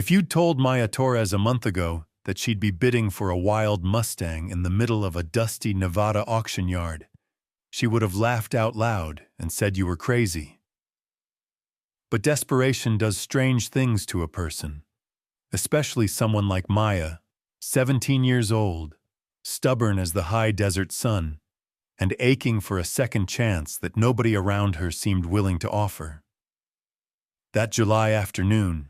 If you'd told Maya Torres a month ago that she'd be bidding for a wild Mustang in the middle of a dusty Nevada auction yard, she would have laughed out loud and said you were crazy. But desperation does strange things to a person, especially someone like Maya, 17 years old, stubborn as the high desert sun, and aching for a second chance that nobody around her seemed willing to offer. That July afternoon,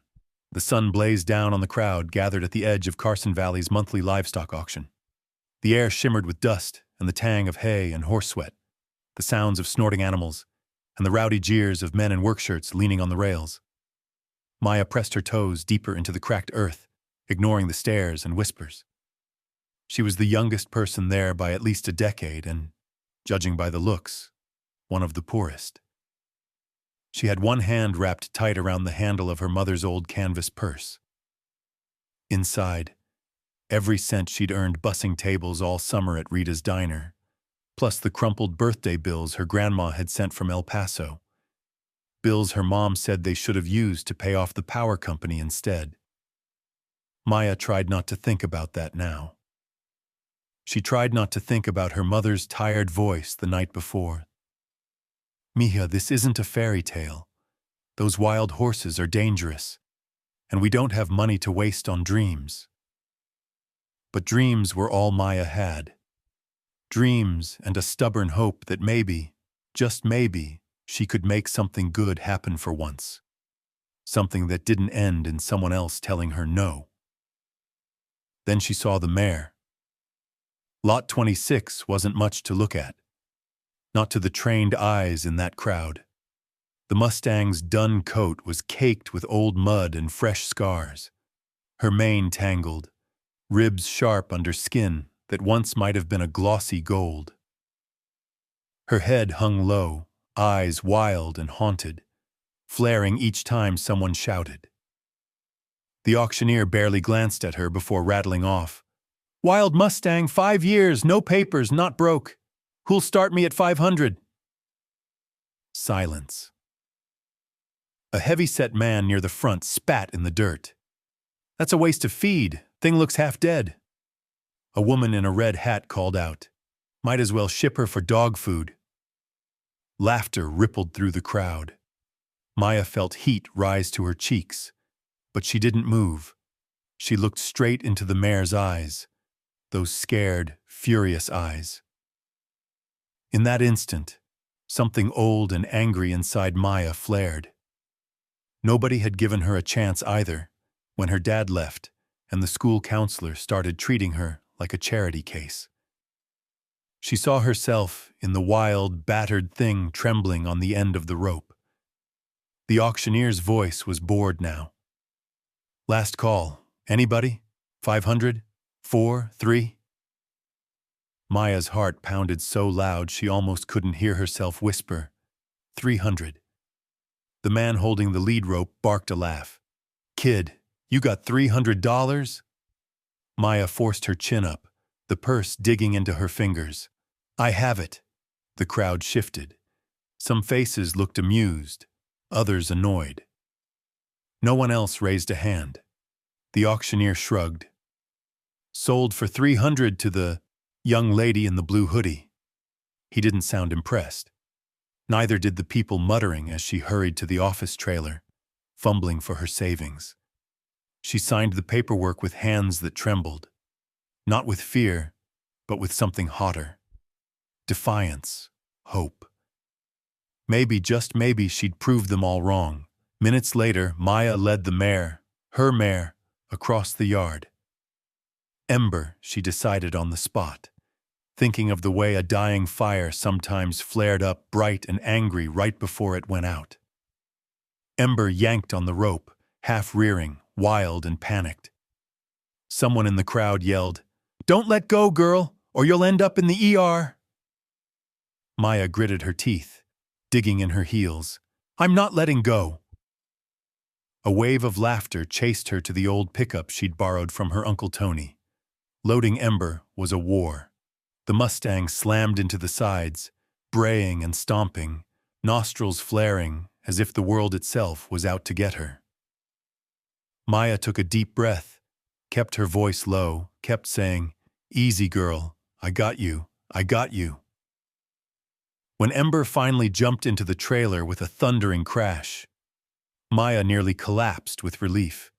the sun blazed down on the crowd gathered at the edge of Carson Valley's monthly livestock auction. The air shimmered with dust and the tang of hay and horse sweat, the sounds of snorting animals, and the rowdy jeers of men in work shirts leaning on the rails. Maya pressed her toes deeper into the cracked earth, ignoring the stares and whispers. She was the youngest person there by at least a decade and, judging by the looks, one of the poorest. She had one hand wrapped tight around the handle of her mother's old canvas purse. Inside, every cent she'd earned bussing tables all summer at Rita's diner, plus the crumpled birthday bills her grandma had sent from El Paso. Bills her mom said they should have used to pay off the power company instead. Maya tried not to think about that now. She tried not to think about her mother's tired voice the night before. Mija, this isn't a fairy tale. Those wild horses are dangerous, and we don't have money to waste on dreams. But dreams were all Maya had. Dreams and a stubborn hope that maybe, just maybe, she could make something good happen for once. Something that didn't end in someone else telling her no. Then she saw the mare. Lot 26 wasn't much to look at. Not to the trained eyes in that crowd. The Mustang's dun coat was caked with old mud and fresh scars. Her mane tangled, ribs sharp under skin that once might have been a glossy gold. Her head hung low, eyes wild and haunted, flaring each time someone shouted. The auctioneer barely glanced at her before rattling off. "Wild Mustang, 5 years, no papers, not broke. Who'll start me at 500? Silence. A heavy-set man near the front spat in the dirt. "That's a waste of feed. Thing looks half dead." A woman in a red hat called out, "Might as well ship her for dog food." Laughter rippled through the crowd. Maya felt heat rise to her cheeks, but she didn't move. She looked straight into the mare's eyes, those scared, furious eyes. In that instant, something old and angry inside Maya flared. Nobody had given her a chance either when her dad left and the school counselor started treating her like a charity case. She saw herself in the wild, battered thing trembling on the end of the rope. The auctioneer's voice was bored now. "Last call. Anybody? 500? 4? 3? Maya's heart pounded so loud she almost couldn't hear herself whisper, 300. The man holding the lead rope barked a laugh. "Kid, you got $300? Maya forced her chin up, the purse digging into her fingers. "I have it." The crowd shifted. Some faces looked amused, others annoyed. No one else raised a hand. The auctioneer shrugged. "Sold for 300 to the young lady in the blue hoodie." He didn't sound impressed. Neither did the people muttering as she hurried to the office trailer, fumbling for her savings. She signed the paperwork with hands that trembled, not with fear, but with something hotter. Defiance, hope. Maybe, just maybe, she'd prove them all wrong. Minutes later, Maya led the mare, her mare, across the yard. Ember, she decided on the spot, thinking of the way a dying fire sometimes flared up bright and angry right before it went out. Ember yanked on the rope, half-rearing, wild and panicked. Someone in the crowd yelled, "Don't let go, girl, or you'll end up in the ER." Maya gritted her teeth, digging in her heels. "I'm not letting go." A wave of laughter chased her to the old pickup she'd borrowed from her Uncle Tony. Loading Ember was a war. The Mustang slammed into the sides, braying and stomping, nostrils flaring as if the world itself was out to get her. Maya took a deep breath, kept her voice low, kept saying, "Easy, girl. I got you. I got you." When Ember finally jumped into the trailer with a thundering crash, Maya nearly collapsed with relief.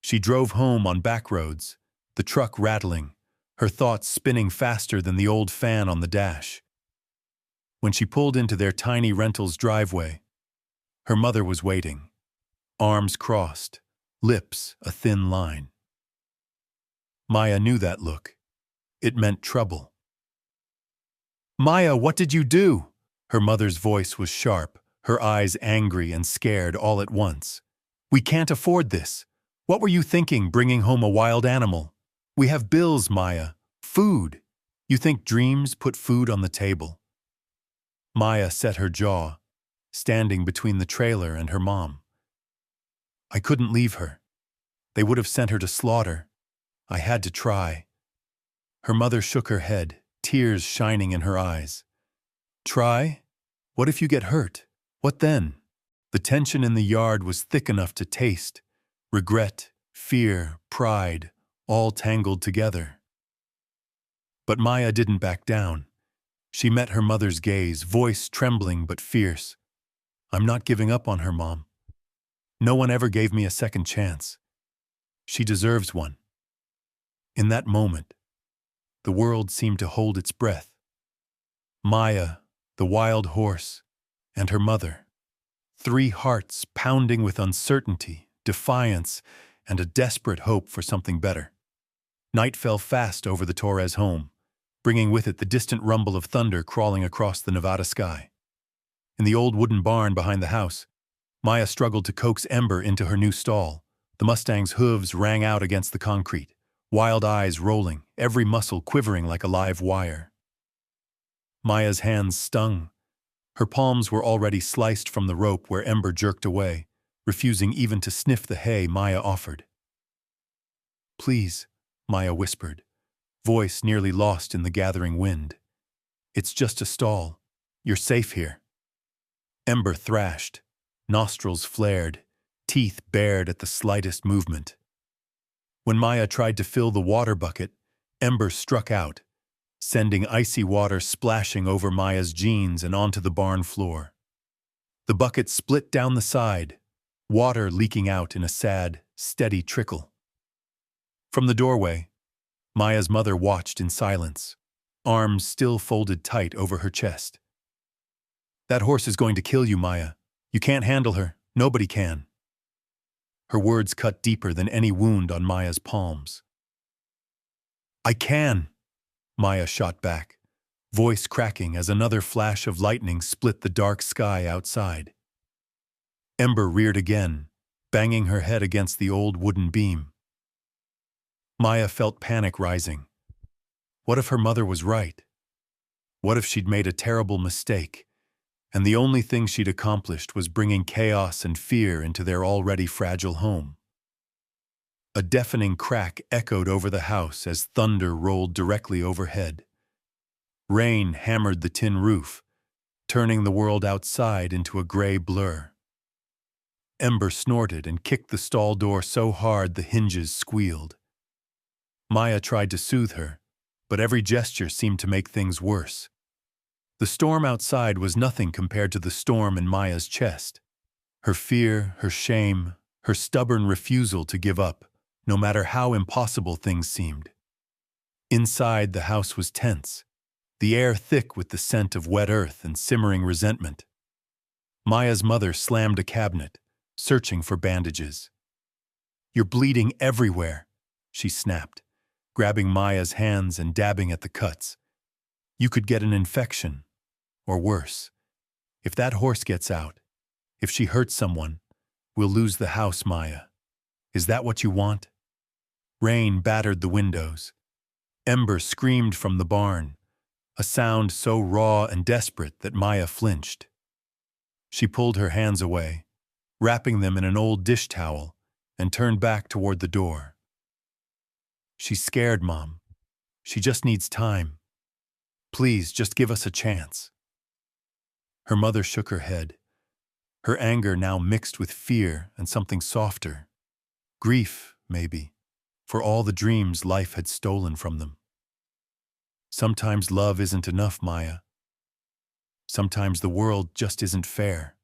She drove home on back roads, the truck rattling, her thoughts spinning faster than the old fan on the dash. When she pulled into their tiny rental's driveway, her mother was waiting, arms crossed, lips a thin line. Maya knew that look. It meant trouble. "Maya, what did you do?" Her mother's voice was sharp, her eyes angry and scared all at once. "We can't afford this. What were you thinking, bringing home a wild animal? We have bills, Maya. Food. You think dreams put food on the table?" Maya set her jaw, standing between the trailer and her mom. "I couldn't leave her. They would have sent her to slaughter. I had to try." Her mother shook her head, tears shining in her eyes. "Try? What if you get hurt? What then?" The tension in the yard was thick enough to taste. Regret, fear, pride, all tangled together. But Maya didn't back down. She met her mother's gaze, voice trembling but fierce. "I'm not giving up on her, Mom. No one ever gave me a second chance. She deserves one." In that moment, the world seemed to hold its breath. Maya, the wild horse, and her mother. 3 hearts pounding with uncertainty, defiance, and a desperate hope for something better. Night fell fast over the Torres home, bringing with it the distant rumble of thunder crawling across the Nevada sky. In the old wooden barn behind the house, Maya struggled to coax Ember into her new stall. The Mustang's hooves rang out against the concrete, wild eyes rolling, every muscle quivering like a live wire. Maya's hands stung. Her palms were already sliced from the rope where Ember jerked away, refusing even to sniff the hay Maya offered. "Please," Maya whispered, voice nearly lost in the gathering wind. "It's just a stall. You're safe here." Ember thrashed, nostrils flared, teeth bared at the slightest movement. When Maya tried to fill the water bucket, Ember struck out, sending icy water splashing over Maya's jeans and onto the barn floor. The bucket split down the side, water leaking out in a sad, steady trickle. From the doorway, Maya's mother watched in silence, arms still folded tight over her chest. "That horse is going to kill you, Maya. You can't handle her. Nobody can." Her words cut deeper than any wound on Maya's palms. "I can," Maya shot back, voice cracking as another flash of lightning split the dark sky outside. Ember reared again, banging her head against the old wooden beam. Maya felt panic rising. What if her mother was right? What if she'd made a terrible mistake, and the only thing she'd accomplished was bringing chaos and fear into their already fragile home? A deafening crack echoed over the house as thunder rolled directly overhead. Rain hammered the tin roof, turning the world outside into a gray blur. Ember snorted and kicked the stall door so hard the hinges squealed. Maya tried to soothe her, but every gesture seemed to make things worse. The storm outside was nothing compared to the storm in Maya's chest. Her fear, her shame, her stubborn refusal to give up, no matter how impossible things seemed. Inside, the house was tense, the air thick with the scent of wet earth and simmering resentment. Maya's mother slammed a cabinet, searching for bandages. "You're bleeding everywhere," she snapped, grabbing Maya's hands and dabbing at the cuts. "You could get an infection, or worse. If that horse gets out, if she hurts someone, we'll lose the house, Maya. Is that what you want?" Rain battered the windows. Ember screamed from the barn, a sound so raw and desperate that Maya flinched. She pulled her hands away, wrapping them in an old dish towel, and turned back toward the door. "She's scared, Mom. She just needs time. Please, just give us a chance." Her mother shook her head, her anger now mixed with fear and something softer. Grief, maybe, for all the dreams life had stolen from them. Sometimes love isn't enough, Maya. Sometimes the world just isn't fair.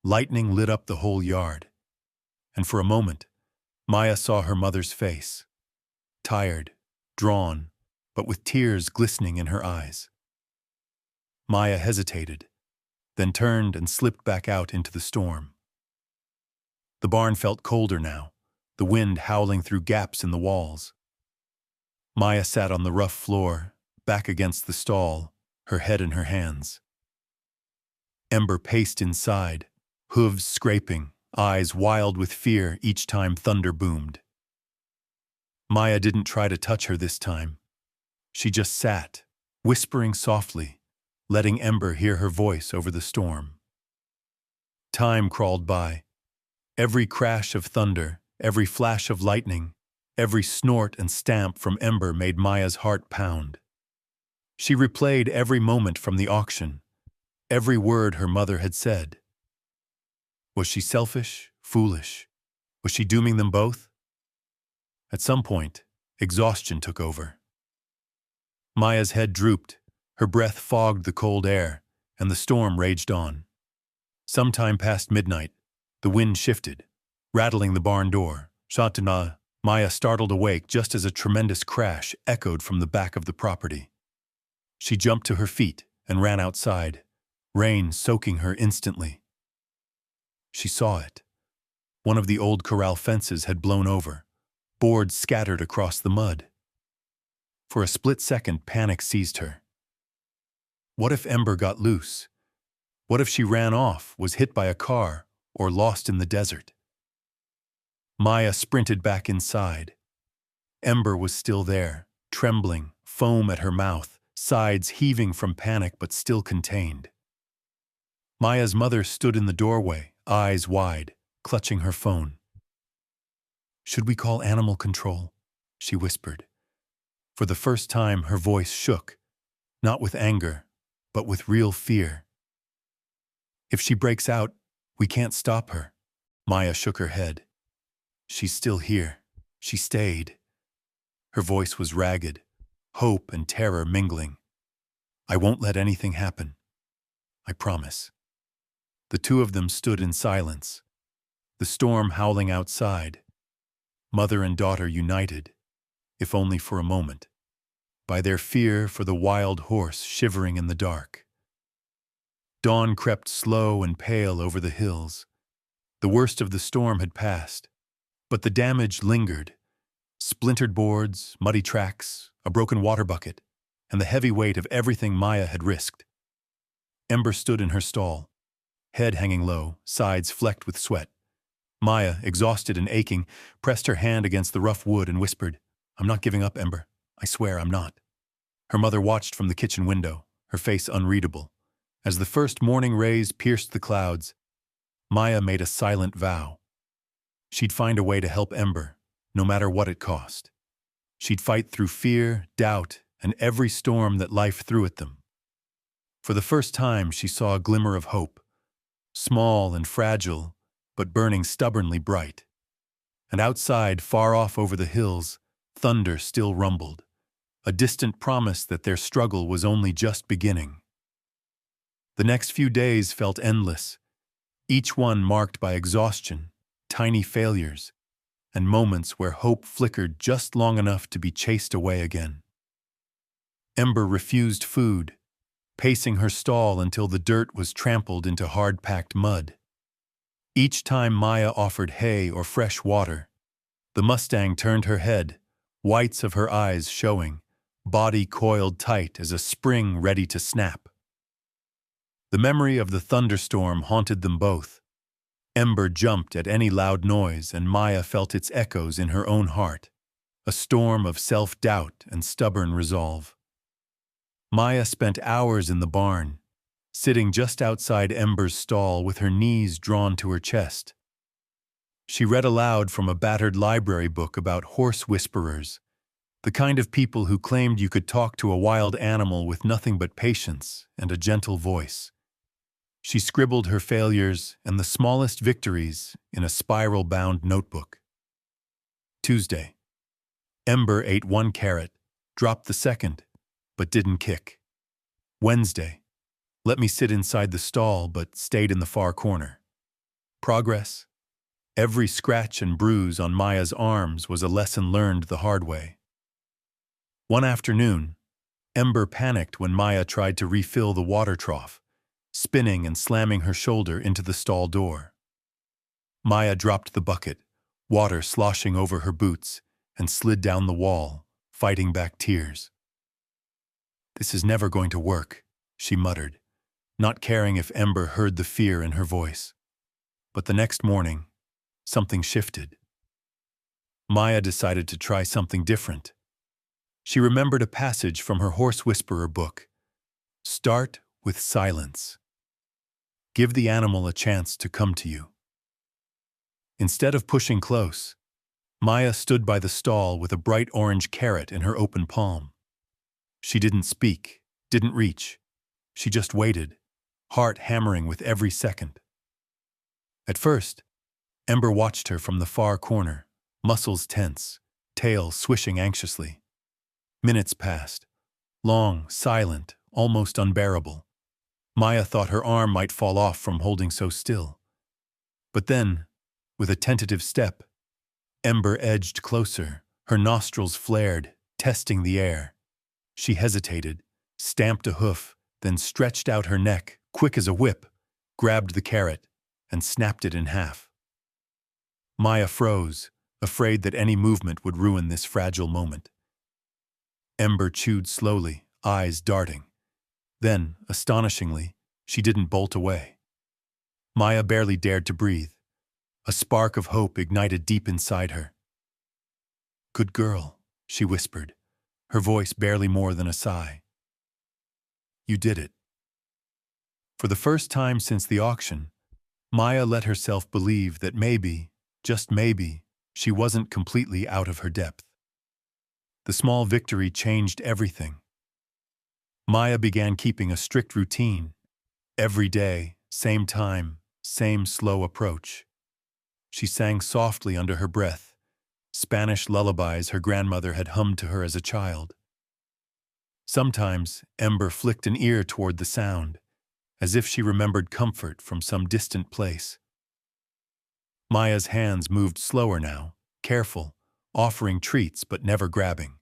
Lightning lit up the whole yard, and for a moment, Maya saw her mother's face. Tired, drawn, but with tears glistening in her eyes. Maya hesitated, then turned and slipped back out into the storm. The barn felt colder now, the wind howling through gaps in the walls. Maya sat on the rough floor, back against the stall, her head in her hands. Ember paced inside, hooves scraping, eyes wild with fear each time thunder boomed. Maya didn't try to touch her this time. She just sat, whispering softly, letting Ember hear her voice over the storm. Time crawled by. Every crash of thunder, every flash of lightning, every snort and stamp from Ember made Maya's heart pound. She replayed every moment from the auction, every word her mother had said. Was she selfish, foolish? Was she dooming them both? At some point, exhaustion took over. Maya's head drooped, her breath fogged the cold air, and the storm raged on. Sometime past midnight, the wind shifted, rattling the barn door. Shatana, Maya startled awake just as a tremendous crash echoed from the back of the property. She jumped to her feet and ran outside, rain soaking her instantly. She saw it. One of the old corral fences had blown over, boards scattered across the mud. For a split second, panic seized her. What if Ember got loose? What if she ran off, was hit by a car, or lost in the desert? Maya sprinted back inside. Ember was still there, trembling, foam at her mouth, sides heaving from panic but still contained. Maya's mother stood in the doorway, eyes wide, clutching her phone. "Should we call animal control?" she whispered. For the first time, her voice shook, not with anger, but with real fear. "If she breaks out, we can't stop her." Maya shook her head. "She's still here. She stayed." Her voice was ragged, hope and terror mingling. "I won't let anything happen. I promise." The two of them stood in silence, the storm howling outside, mother and daughter united, if only for a moment, by their fear for the wild horse shivering in the dark. Dawn crept slow and pale over the hills. The worst of the storm had passed, but the damage lingered. Splintered boards, muddy tracks, a broken water bucket, and the heavy weight of everything Maya had risked. Ember stood in her stall, head hanging low, sides flecked with sweat. Maya, exhausted and aching, pressed her hand against the rough wood and whispered, "I'm not giving up, Ember. I swear I'm not." Her mother watched from the kitchen window, her face unreadable. As the first morning rays pierced the clouds, Maya made a silent vow. She'd find a way to help Ember, no matter what it cost. She'd fight through fear, doubt, and every storm that life threw at them. For the first time, she saw a glimmer of hope, small and fragile, but burning stubbornly bright. And outside, far off over the hills, thunder still rumbled, a distant promise that their struggle was only just beginning. The next few days felt endless, each one marked by exhaustion, tiny failures, and moments where hope flickered just long enough to be chased away again. Ember refused food, pacing her stall until the dirt was trampled into hard-packed mud. Each time Maya offered hay or fresh water, the Mustang turned her head, whites of her eyes showing, body coiled tight as a spring ready to snap. The memory of the thunderstorm haunted them both. Ember jumped at any loud noise, and Maya felt its echoes in her own heart, a storm of self-doubt and stubborn resolve. Maya spent hours in the barn, sitting just outside Ember's stall with her knees drawn to her chest. She read aloud from a battered library book about horse whisperers, the kind of people who claimed you could talk to a wild animal with nothing but patience and a gentle voice. She scribbled her failures and the smallest victories in a spiral-bound notebook. Tuesday. Ember ate one carrot, dropped the second, but didn't kick. Wednesday. Let me sit inside the stall, but stayed in the far corner. Progress. Every scratch and bruise on Maya's arms was a lesson learned the hard way. One afternoon, Ember panicked when Maya tried to refill the water trough, spinning and slamming her shoulder into the stall door. Maya dropped the bucket, water sloshing over her boots, and slid down the wall, fighting back tears. "This is never going to work," she muttered, not caring if Ember heard the fear in her voice. But the next morning, something shifted. Maya decided to try something different. She remembered a passage from her Horse Whisperer book. Start with silence. Give the animal a chance to come to you. Instead of pushing close, Maya stood by the stall with a bright orange carrot in her open palm. She didn't speak, didn't reach. She just waited, heart hammering with every second. At first, Ember watched her from the far corner, muscles tense, tail swishing anxiously. Minutes passed, long, silent, almost unbearable. Maya thought her arm might fall off from holding so still. But then, with a tentative step, Ember edged closer, her nostrils flared, testing the air. She hesitated, stamped a hoof, then stretched out her neck, quick as a whip, grabbed the carrot, and snapped it in half. Maya froze, afraid that any movement would ruin this fragile moment. Ember chewed slowly, eyes darting. Then, astonishingly, she didn't bolt away. Maya barely dared to breathe. A spark of hope ignited deep inside her. "Good girl," she whispered, her voice barely more than a sigh. "You did it." For the first time since the auction, Maya let herself believe that maybe, just maybe, she wasn't completely out of her depth. The small victory changed everything. Maya began keeping a strict routine. Every day, same time, same slow approach. She sang softly under her breath, Spanish lullabies her grandmother had hummed to her as a child. Sometimes Ember flicked an ear toward the sound, as if she remembered comfort from some distant place. Maya's hands moved slower now, careful, offering treats but never grabbing.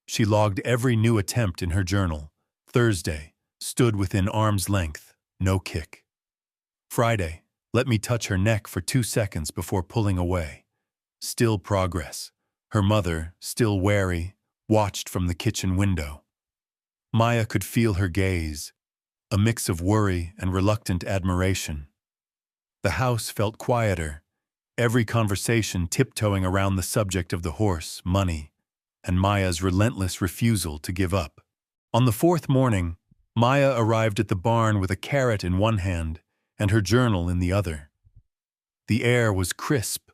She logged every new attempt in her journal. Thursday, stood within arm's length, no kick. Friday, let me touch her neck for 2 seconds before pulling away. Still progress. Her mother, still wary, watched from the kitchen window. Maya could feel her gaze, a mix of worry and reluctant admiration. The house felt quieter, every conversation tiptoeing around the subject of the horse, money, and Maya's relentless refusal to give up. On the 4th morning, Maya arrived at the barn with a carrot in one hand and her journal in the other. The air was crisp,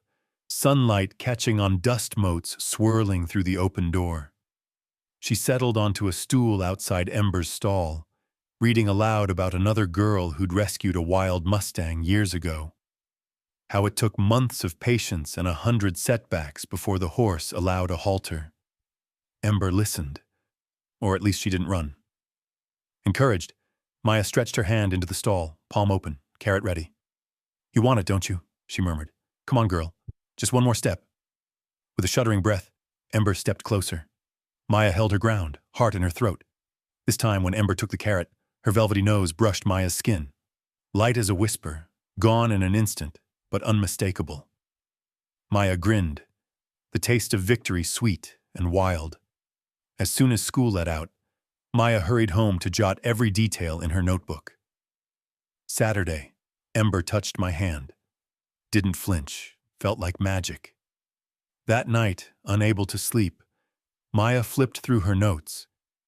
sunlight catching on dust motes swirling through the open door. She settled onto a stool outside Ember's stall, reading aloud about another girl who'd rescued a wild Mustang years ago. How it took months of patience and 100 setbacks before the horse allowed a halter. Ember listened, or at least she didn't run. Encouraged, Maya stretched her hand into the stall, palm open, carrot ready. "You want it, don't you?" she murmured. "Come on, girl. Just one more step." With a shuddering breath, Ember stepped closer. Maya held her ground, heart in her throat. This time, when Ember took the carrot, her velvety nose brushed Maya's skin. Light as a whisper, gone in an instant, but unmistakable. Maya grinned, the taste of victory sweet and wild. As soon as school let out, Maya hurried home to jot every detail in her notebook. Saturday, Ember touched my hand. Didn't flinch, felt like magic. That night, unable to sleep, Maya flipped through her notes,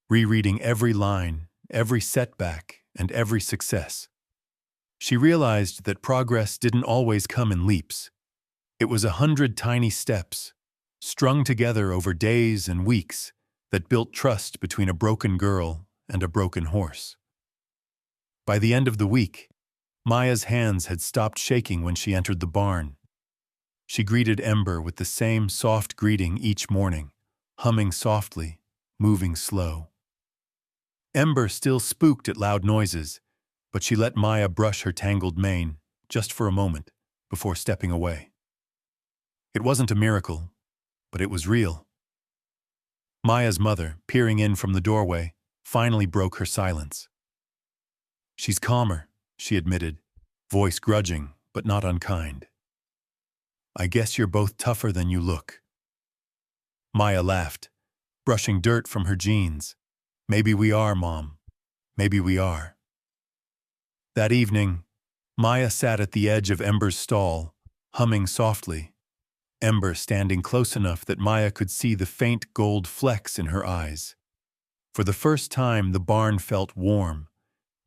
rereading every line, every setback, and every success. She realized that progress didn't always come in leaps. It was 100 tiny steps, strung together over days and weeks, that built trust between a broken girl and a broken horse. By the end of the week, Maya's hands had stopped shaking when she entered the barn. She greeted Ember with the same soft greeting each morning, humming softly, moving slow. Ember still spooked at loud noises, but she let Maya brush her tangled mane, just for a moment, before stepping away. It wasn't a miracle, but it was real. Maya's mother, peering in from the doorway, finally broke her silence. "She's calmer," she admitted, voice grudging but not unkind. "I guess you're both tougher than you look." Maya laughed, brushing dirt from her jeans. "Maybe we are, Mom. Maybe we are." That evening, Maya sat at the edge of Ember's stall, humming softly, Ember standing close enough that Maya could see the faint gold flecks in her eyes. For the first time, the barn felt warm,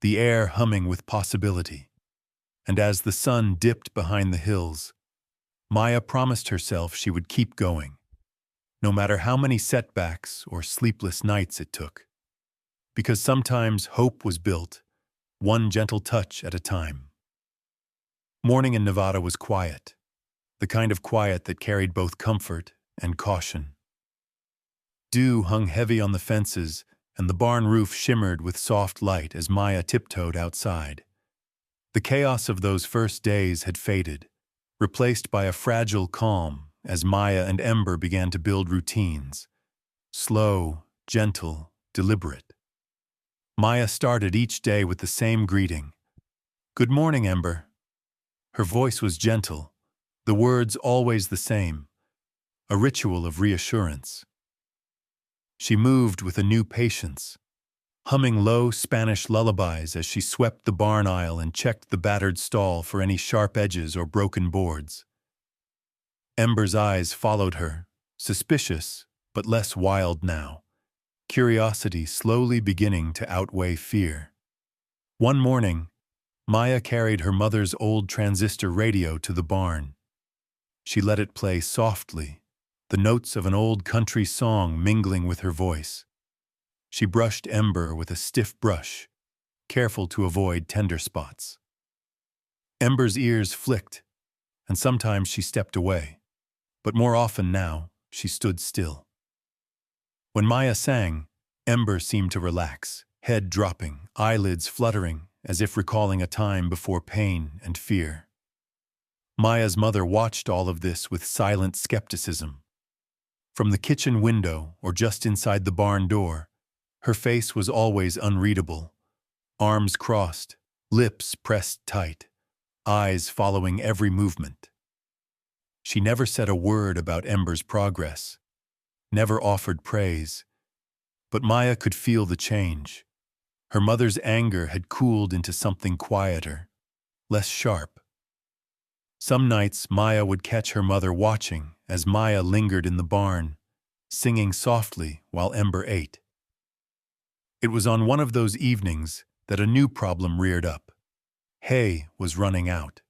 the air humming with possibility. And as the sun dipped behind the hills, Maya promised herself she would keep going, no matter how many setbacks or sleepless nights it took. Because sometimes hope was built, one gentle touch at a time. Morning in Nevada was quiet, the kind of quiet that carried both comfort and caution. Dew hung heavy on the fences, and the barn roof shimmered with soft light as Maya tiptoed outside. The chaos of those first days had faded, replaced by a fragile calm as Maya and Ember began to build routines. Slow, gentle, deliberate. Maya started each day with the same greeting. "Good morning, Ember." Her voice was gentle, the words always the same, a ritual of reassurance. She moved with a new patience, humming low Spanish lullabies as she swept the barn aisle and checked the battered stall for any sharp edges or broken boards. Ember's eyes followed her, suspicious but less wild now, curiosity slowly beginning to outweigh fear. One morning, Maya carried her mother's old transistor radio to the barn. She let it play softly, the notes of an old country song mingling with her voice. She brushed Ember with a stiff brush, careful to avoid tender spots. Ember's ears flicked, and sometimes she stepped away, but more often now, she stood still. When Maya sang, Ember seemed to relax, head dropping, eyelids fluttering, as if recalling a time before pain and fear. Maya's mother watched all of this with silent skepticism. From the kitchen window or just inside the barn door, her face was always unreadable, arms crossed, lips pressed tight, eyes following every movement. She never said a word about Ember's progress, never offered praise, but Maya could feel the change. Her mother's anger had cooled into something quieter, less sharp. Some nights Maya would catch her mother watching as Maya lingered in the barn, singing softly while Ember ate. It was on one of those evenings that a new problem reared up. Hay was running out.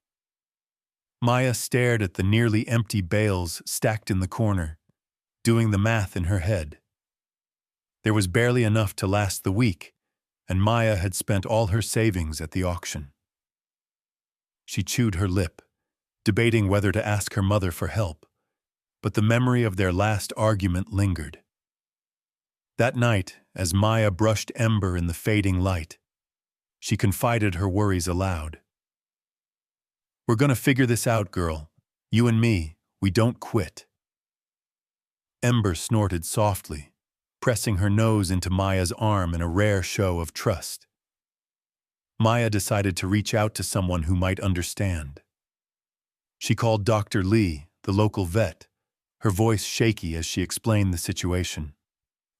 Maya stared at the nearly empty bales stacked in the corner, doing the math in her head. There was barely enough to last the week, and Maya had spent all her savings at the auction. She chewed her lip, debating whether to ask her mother for help, but the memory of their last argument lingered. That night, as Maya brushed Ember in the fading light, she confided her worries aloud. "We're gonna figure this out, girl. You and me, we don't quit." Ember snorted softly, pressing her nose into Maya's arm in a rare show of trust. Maya decided to reach out to someone who might understand. She called Dr. Lee, the local vet, her voice shaky as she explained the situation.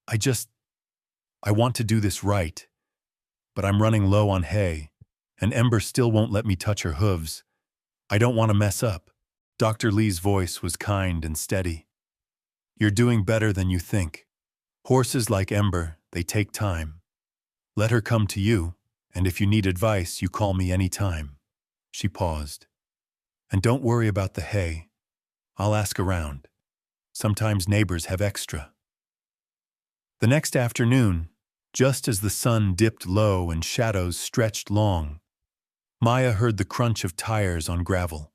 I want to do this right, but I'm running low on hay, and Ember still won't let me touch her hooves. I don't want to mess up." Dr. Lee's voice was kind and steady. "You're doing better than you think. Horses like Ember, they take time. Let her come to you, and if you need advice, you call me any time." She paused. "And don't worry about the hay. I'll ask around. Sometimes neighbors have extra." The next afternoon, just as the sun dipped low and shadows stretched long, Maya heard the crunch of tires on gravel.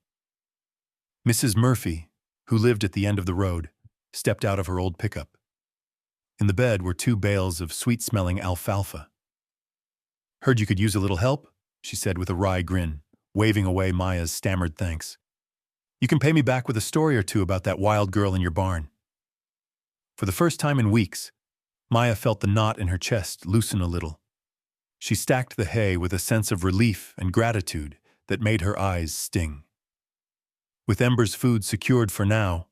Mrs. Murphy, who lived at the end of the road, stepped out of her old pickup. In the bed were 2 bales of sweet-smelling alfalfa. "Heard you could use a little help," she said with a wry grin, waving away Maya's stammered thanks. "You can pay me back with a story or two about that wild girl in your barn." For the first time in weeks, Maya felt the knot in her chest loosen a little. She stacked the hay with a sense of relief and gratitude that made her eyes sting. With Ember's food secured for now,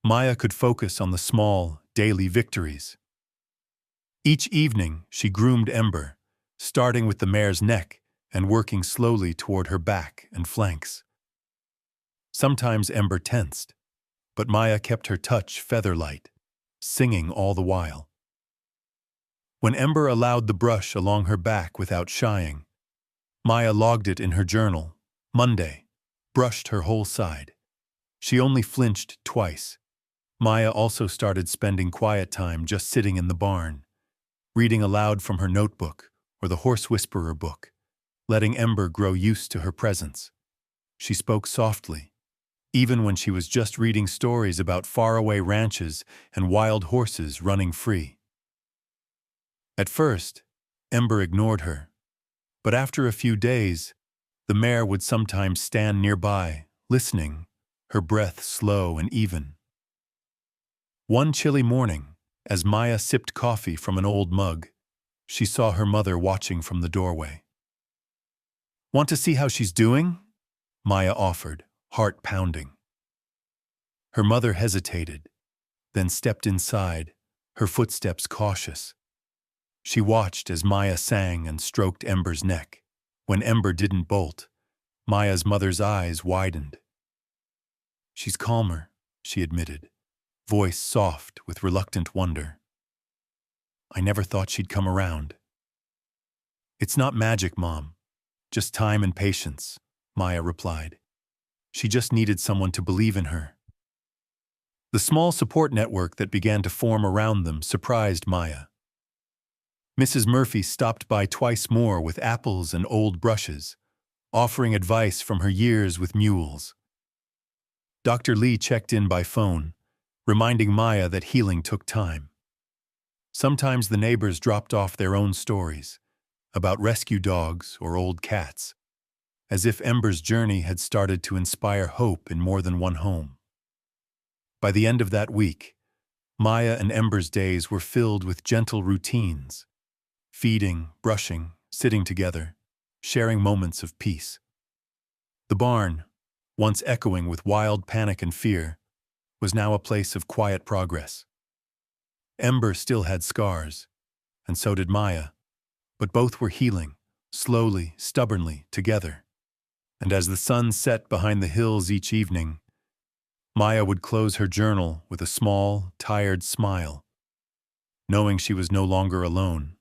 Maya could focus on the small, daily victories. Each evening, she groomed Ember, starting with the mare's neck and working slowly toward her back and flanks. Sometimes Ember tensed, but Maya kept her touch feather-light, singing all the while. When Ember allowed the brush along her back without shying, Maya logged it in her journal. Monday, brushed her whole side. She only flinched twice. Maya also started spending quiet time just sitting in the barn, reading aloud from her notebook or the Horse Whisperer book, letting Ember grow used to her presence. She spoke softly, even when she was just reading stories about faraway ranches and wild horses running free. At first, Ember ignored her, but after a few days, the mare would sometimes stand nearby, listening, her breath slow and even. One chilly morning, as Maya sipped coffee from an old mug, she saw her mother watching from the doorway. "Want to see how she's doing?" Maya offered, heart pounding. Her mother hesitated, then stepped inside, her footsteps cautious. She watched as Maya sang and stroked Ember's neck. When Ember didn't bolt, Maya's mother's eyes widened. "She's calmer," she admitted, voice soft with reluctant wonder. "I never thought she'd come around." "It's not magic, Mom. Just time and patience," Maya replied. She just needed someone to believe in her. The small support network that began to form around them surprised Maya. Mrs. Murphy stopped by twice more with apples and old brushes, offering advice from her years with mules. Dr. Lee checked in by phone, reminding Maya that healing took time. Sometimes the neighbors dropped off their own stories about rescue dogs or old cats, as if Ember's journey had started to inspire hope in more than one home. By the end of that week, Maya and Ember's days were filled with gentle routines: feeding, brushing, sitting together, sharing moments of peace. The barn, once echoing with wild panic and fear, was now a place of quiet progress. Ember still had scars, and so did Maya, but both were healing, slowly, stubbornly, together. And as the sun set behind the hills each evening, Maya would close her journal with a small, tired smile, knowing she was no longer alone.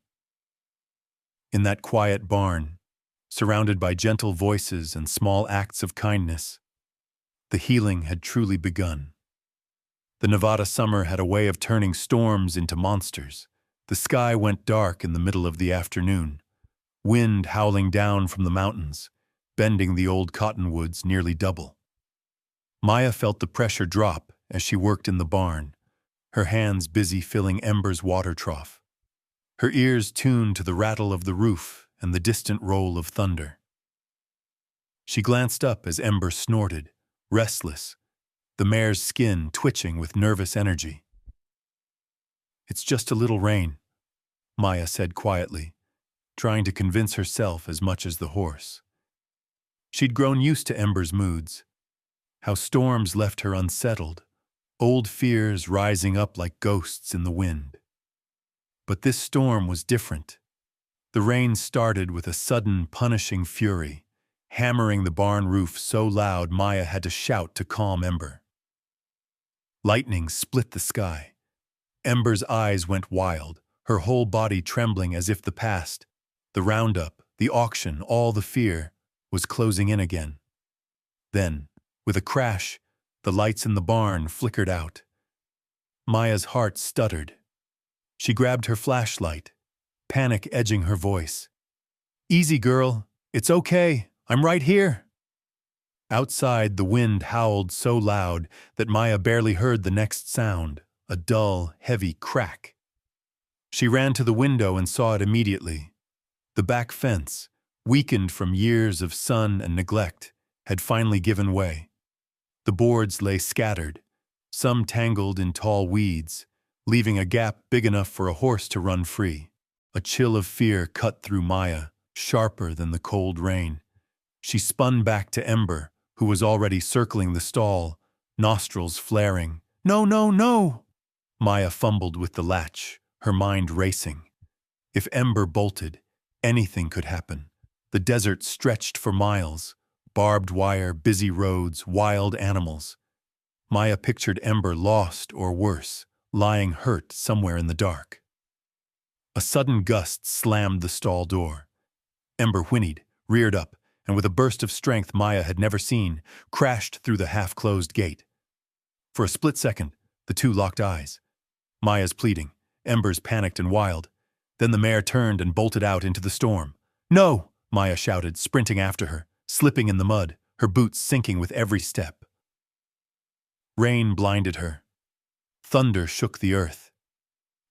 In that quiet barn, surrounded by gentle voices and small acts of kindness, the healing had truly begun. The Nevada summer had a way of turning storms into monsters. The sky went dark in the middle of the afternoon, wind howling down from the mountains, bending the old cottonwoods nearly double. Maya felt the pressure drop as she worked in the barn, her hands busy filling Ember's water trough, her ears tuned to the rattle of the roof and the distant roll of thunder. She glanced up as Ember snorted, restless, the mare's skin twitching with nervous energy. "It's just a little rain," Maya said quietly, trying to convince herself as much as the horse. She'd grown used to Ember's moods, how storms left her unsettled, old fears rising up like ghosts in the wind. But this storm was different. The rain started with a sudden, punishing fury, hammering the barn roof so loud Maya had to shout to calm Ember. Lightning split the sky. Ember's eyes went wild, her whole body trembling as if the past, the roundup, the auction, all the fear, was closing in again. Then, with a crash, the lights in the barn flickered out. Maya's heart stuttered. She grabbed her flashlight, panic edging her voice. "Easy, girl. It's okay. I'm right here." Outside, the wind howled so loud that Maya barely heard the next sound, a dull, heavy crack. She ran to the window and saw it immediately. The back fence, weakened from years of sun and neglect, had finally given way. The boards lay scattered, some tangled in tall weeds, leaving a gap big enough for a horse to run free. A chill of fear cut through Maya, sharper than the cold rain. She spun back to Ember, who was already circling the stall, nostrils flaring. "No, no, no!" Maya fumbled with the latch, her mind racing. If Ember bolted, anything could happen. The desert stretched for miles, barbed wire, busy roads, wild animals. Maya pictured Ember lost or worse, lying hurt somewhere in the dark. A sudden gust slammed the stall door. Ember whinnied, reared up, and with a burst of strength Maya had never seen, crashed through the half-closed gate. For a split second, the two locked eyes. Maya's pleading, Ember's panicked and wild. Then the mare turned and bolted out into the storm. "No!" Maya shouted, sprinting after her, slipping in the mud, her boots sinking with every step. Rain blinded her. Thunder shook the earth.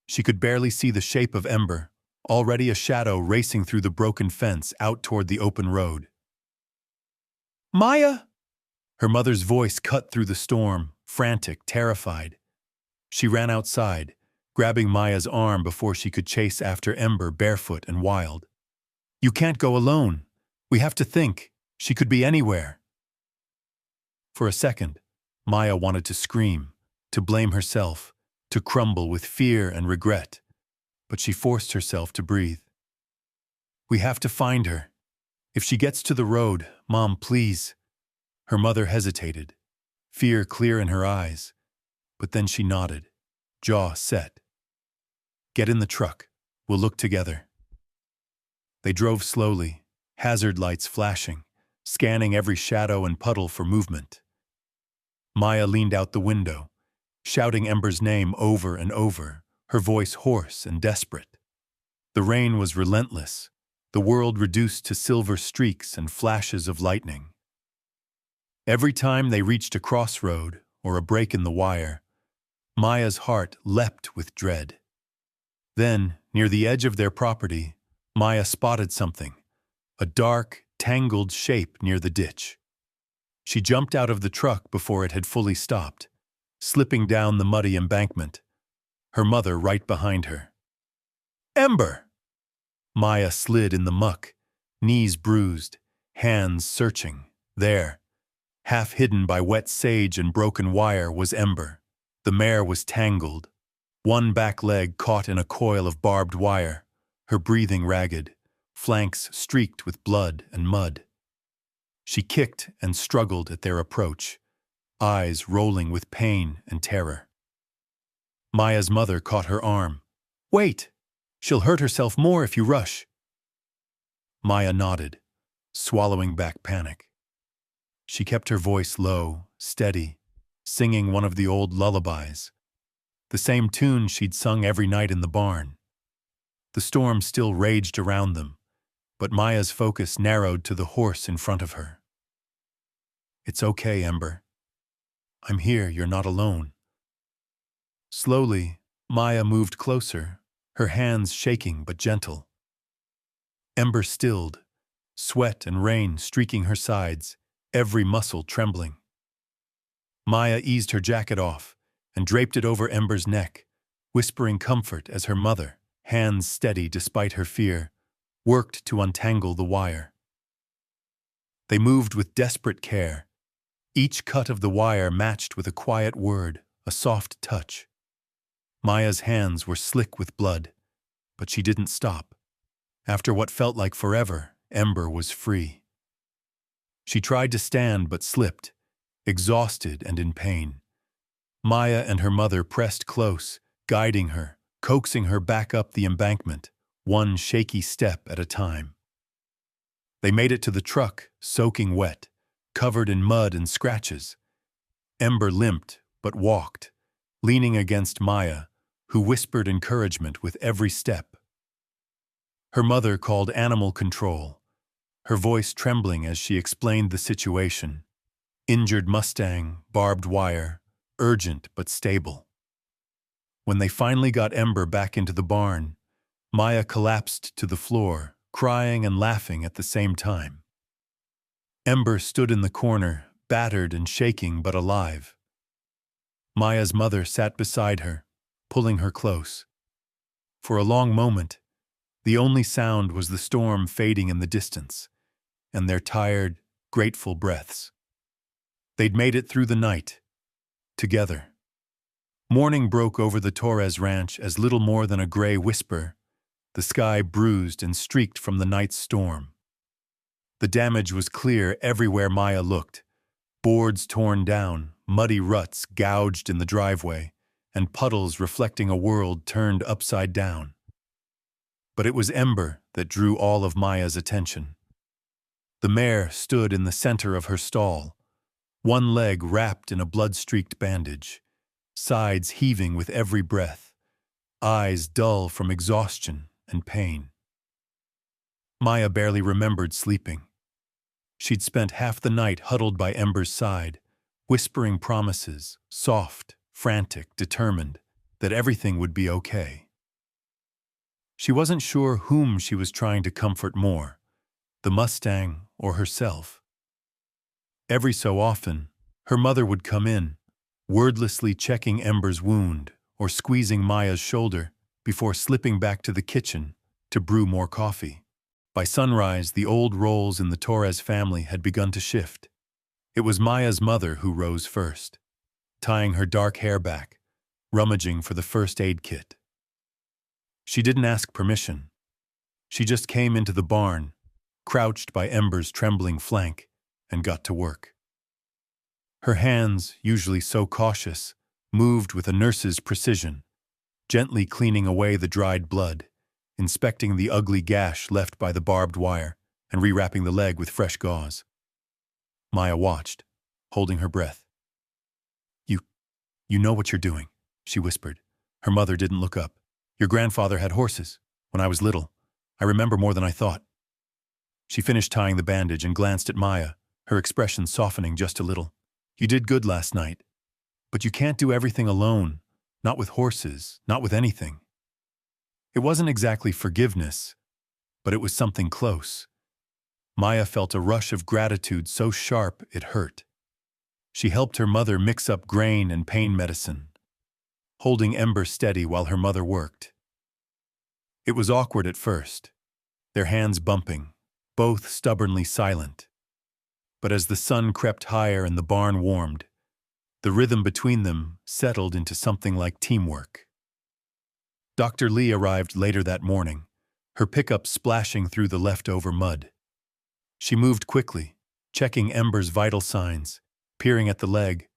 She could barely see the shape of Ember, already a shadow racing through the broken fence out toward the open road. "Maya!" Her mother's voice cut through the storm, frantic, terrified. She ran outside, grabbing Maya's arm before she could chase after Ember barefoot and wild. "You can't go alone. We have to think. She could be anywhere." For a second, Maya wanted to scream, to blame herself, to crumble with fear and regret, but she forced herself to breathe. "We have to find her. If she gets to the road, Mom, please." Her mother hesitated, fear clear in her eyes, but then she nodded, jaw set. "Get in the truck. We'll look together." They drove slowly, hazard lights flashing, scanning every shadow and puddle for movement. Maya leaned out the window, shouting Ember's name over and over, her voice hoarse and desperate. The rain was relentless, the world reduced to silver streaks and flashes of lightning. Every time they reached a crossroad or a break in the wire, Maya's heart leapt with dread. Then, near the edge of their property, Maya spotted something, a dark, tangled shape near the ditch. She jumped out of the truck before it had fully stopped, slipping down the muddy embankment, her mother right behind her. "Ember!" Maya slid in the muck, knees bruised, hands searching. There, half hidden by wet sage and broken wire, was Ember. The mare was tangled, one back leg caught in a coil of barbed wire, her breathing ragged, flanks streaked with blood and mud. She kicked and struggled at their approach, eyes rolling with pain and terror. Maya's mother caught her arm. "Wait! She'll hurt herself more if you rush." Maya nodded, swallowing back panic. She kept her voice low, steady, singing one of the old lullabies, the same tune she'd sung every night in the barn. The storm still raged around them, but Maya's focus narrowed to the horse in front of her. "It's okay, Ember. I'm here, you're not alone." Slowly, Maya moved closer, her hands shaking but gentle. Ember stilled, sweat and rain streaking her sides, every muscle trembling. Maya eased her jacket off and draped it over Ember's neck, whispering comfort as her mother, hands steady despite her fear, worked to untangle the wire. They moved with desperate care, each cut of the wire matched with a quiet word, a soft touch. Maya's hands were slick with blood, but she didn't stop. After what felt like forever, Ember was free. She tried to stand but slipped, exhausted and in pain. Maya and her mother pressed close, guiding her, coaxing her back up the embankment, one shaky step at a time. They made it to the truck, soaking wet, covered in mud and scratches. Ember limped but walked, leaning against Maya, who whispered encouragement with every step. Her mother called animal control, her voice trembling as she explained the situation. Injured Mustang, barbed wire, urgent but stable. When they finally got Ember back into the barn, Maya collapsed to the floor, crying and laughing at the same time. Ember stood in the corner, battered and shaking but alive. Maya's mother sat beside her, pulling her close. For a long moment, the only sound was the storm fading in the distance, and their tired, grateful breaths. They'd made it through the night, together. Morning broke over the Torres ranch as little more than a gray whisper, the sky bruised and streaked from the night's storm. The damage was clear everywhere Maya looked. Boards torn down, muddy ruts gouged in the driveway, and puddles reflecting a world turned upside down. But it was Ember that drew all of Maya's attention. The mare stood in the center of her stall, one leg wrapped in a blood-streaked bandage, sides heaving with every breath, eyes dull from exhaustion and pain. Maya barely remembered sleeping. She'd spent half the night huddled by Ember's side, whispering promises, soft, frantic, determined, that everything would be okay. She wasn't sure whom she was trying to comfort more, the Mustang or herself. Every so often, her mother would come in, wordlessly checking Ember's wound or squeezing Maya's shoulder before slipping back to the kitchen to brew more coffee. By sunrise, the old roles in the Torres family had begun to shift. It was Maya's mother who rose first, tying her dark hair back, rummaging for the first aid kit. She didn't ask permission. She just came into the barn, crouched by Ember's trembling flank, and got to work. Her hands, usually so cautious, moved with a nurse's precision, gently cleaning away the dried blood, inspecting the ugly gash left by the barbed wire, and rewrapping the leg with fresh gauze. Maya watched, holding her breath. You know what you're doing," she whispered. Her mother didn't look up. "Your grandfather had horses. When I was little. I remember more than I thought." She finished tying the bandage and glanced at Maya, her expression softening just a little. "You did good last night. But you can't do everything alone, not with horses, not with anything." It wasn't exactly forgiveness, but it was something close. Maya felt a rush of gratitude so sharp it hurt. She helped her mother mix up grain and pain medicine, holding Ember steady while her mother worked. It was awkward at first, their hands bumping, both stubbornly silent. But as the sun crept higher and the barn warmed, the rhythm between them settled into something like teamwork. Dr. Lee arrived later that morning, her pickup splashing through the leftover mud. She moved quickly, checking Ember's vital signs, peering at the leg,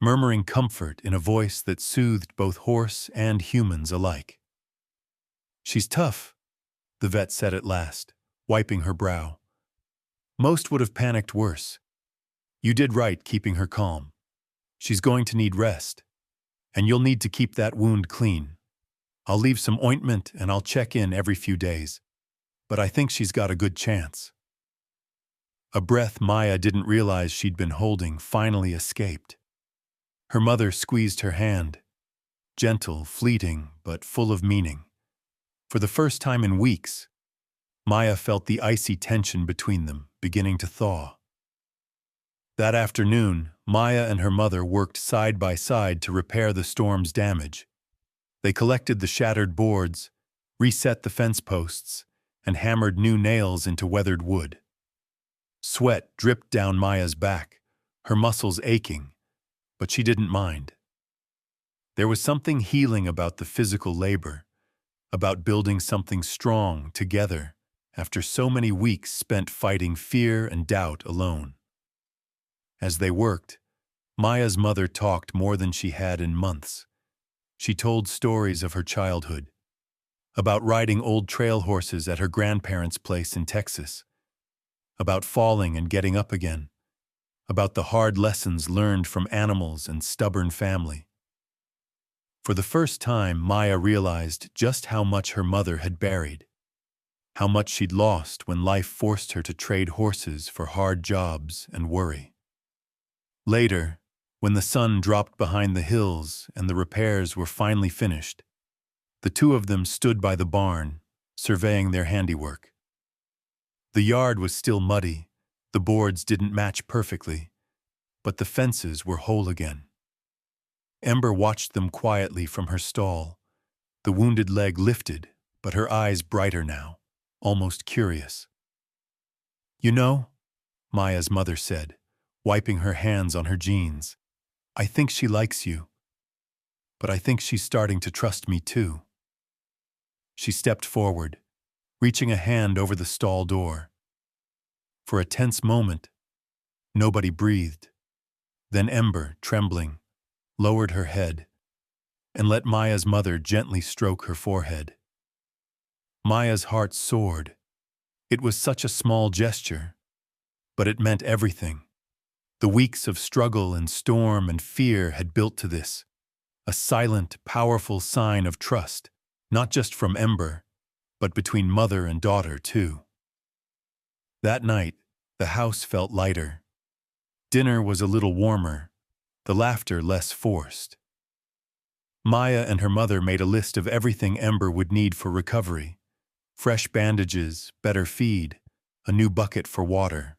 murmuring comfort in a voice that soothed both horse and humans alike. "She's tough," the vet said at last, wiping her brow. "Most would have panicked worse. You did right keeping her calm. She's going to need rest, and you'll need to keep that wound clean. I'll leave some ointment and I'll check in every few days, but I think she's got a good chance." A breath Maya didn't realize she'd been holding finally escaped. Her mother squeezed her hand, gentle, fleeting, but full of meaning. For the first time in weeks, Maya felt the icy tension between them beginning to thaw. That afternoon, Maya and her mother worked side by side to repair the storm's damage. They collected the shattered boards, reset the fence posts, and hammered new nails into weathered wood. Sweat dripped down Maya's back, her muscles aching, but she didn't mind. There was something healing about the physical labor, about building something strong together after so many weeks spent fighting fear and doubt alone. As they worked, Maya's mother talked more than she had in months. She told stories of her childhood, about riding old trail horses at her grandparents' place in Texas, about falling and getting up again, about the hard lessons learned from animals and stubborn family. For the first time, Maya realized just how much her mother had buried, how much she'd lost when life forced her to trade horses for hard jobs and worry. Later, when the sun dropped behind the hills and the repairs were finally finished, the two of them stood by the barn, surveying their handiwork. The yard was still muddy, the boards didn't match perfectly, but the fences were whole again. Ember watched them quietly from her stall, the wounded leg lifted, but her eyes brighter now, almost curious. "You know," Maya's mother said, wiping her hands on her jeans, "I think she likes you. But I think she's starting to trust me too." She stepped forward, reaching a hand over the stall door. For a tense moment, nobody breathed. Then Ember, trembling, lowered her head and let Maya's mother gently stroke her forehead. Maya's heart soared. It was such a small gesture, but it meant everything. The weeks of struggle and storm and fear had built to this, a silent, powerful sign of trust, not just from Ember, but between mother and daughter too. That night, the house felt lighter. Dinner was a little warmer, the laughter less forced. Maya and her mother made a list of everything Ember would need for recovery: fresh bandages, better feed, a new bucket for water.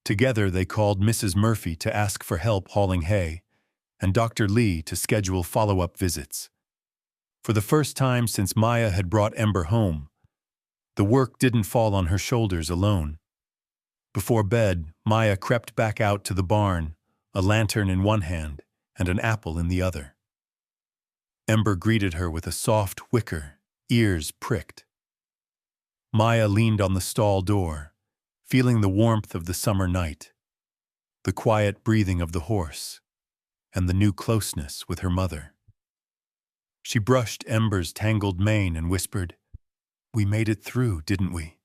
Together they called Mrs. Murphy to ask for help hauling hay, and Dr. Lee to schedule follow-up visits. For the first time since Maya had brought Ember home, the work didn't fall on her shoulders alone. Before bed, Maya crept back out to the barn, a lantern in one hand and an apple in the other. Ember greeted her with a soft whicker, ears pricked. Maya leaned on the stall door, feeling the warmth of the summer night, the quiet breathing of the horse, and the new closeness with her mother. She brushed Ember's tangled mane and whispered, "We made it through, didn't we?"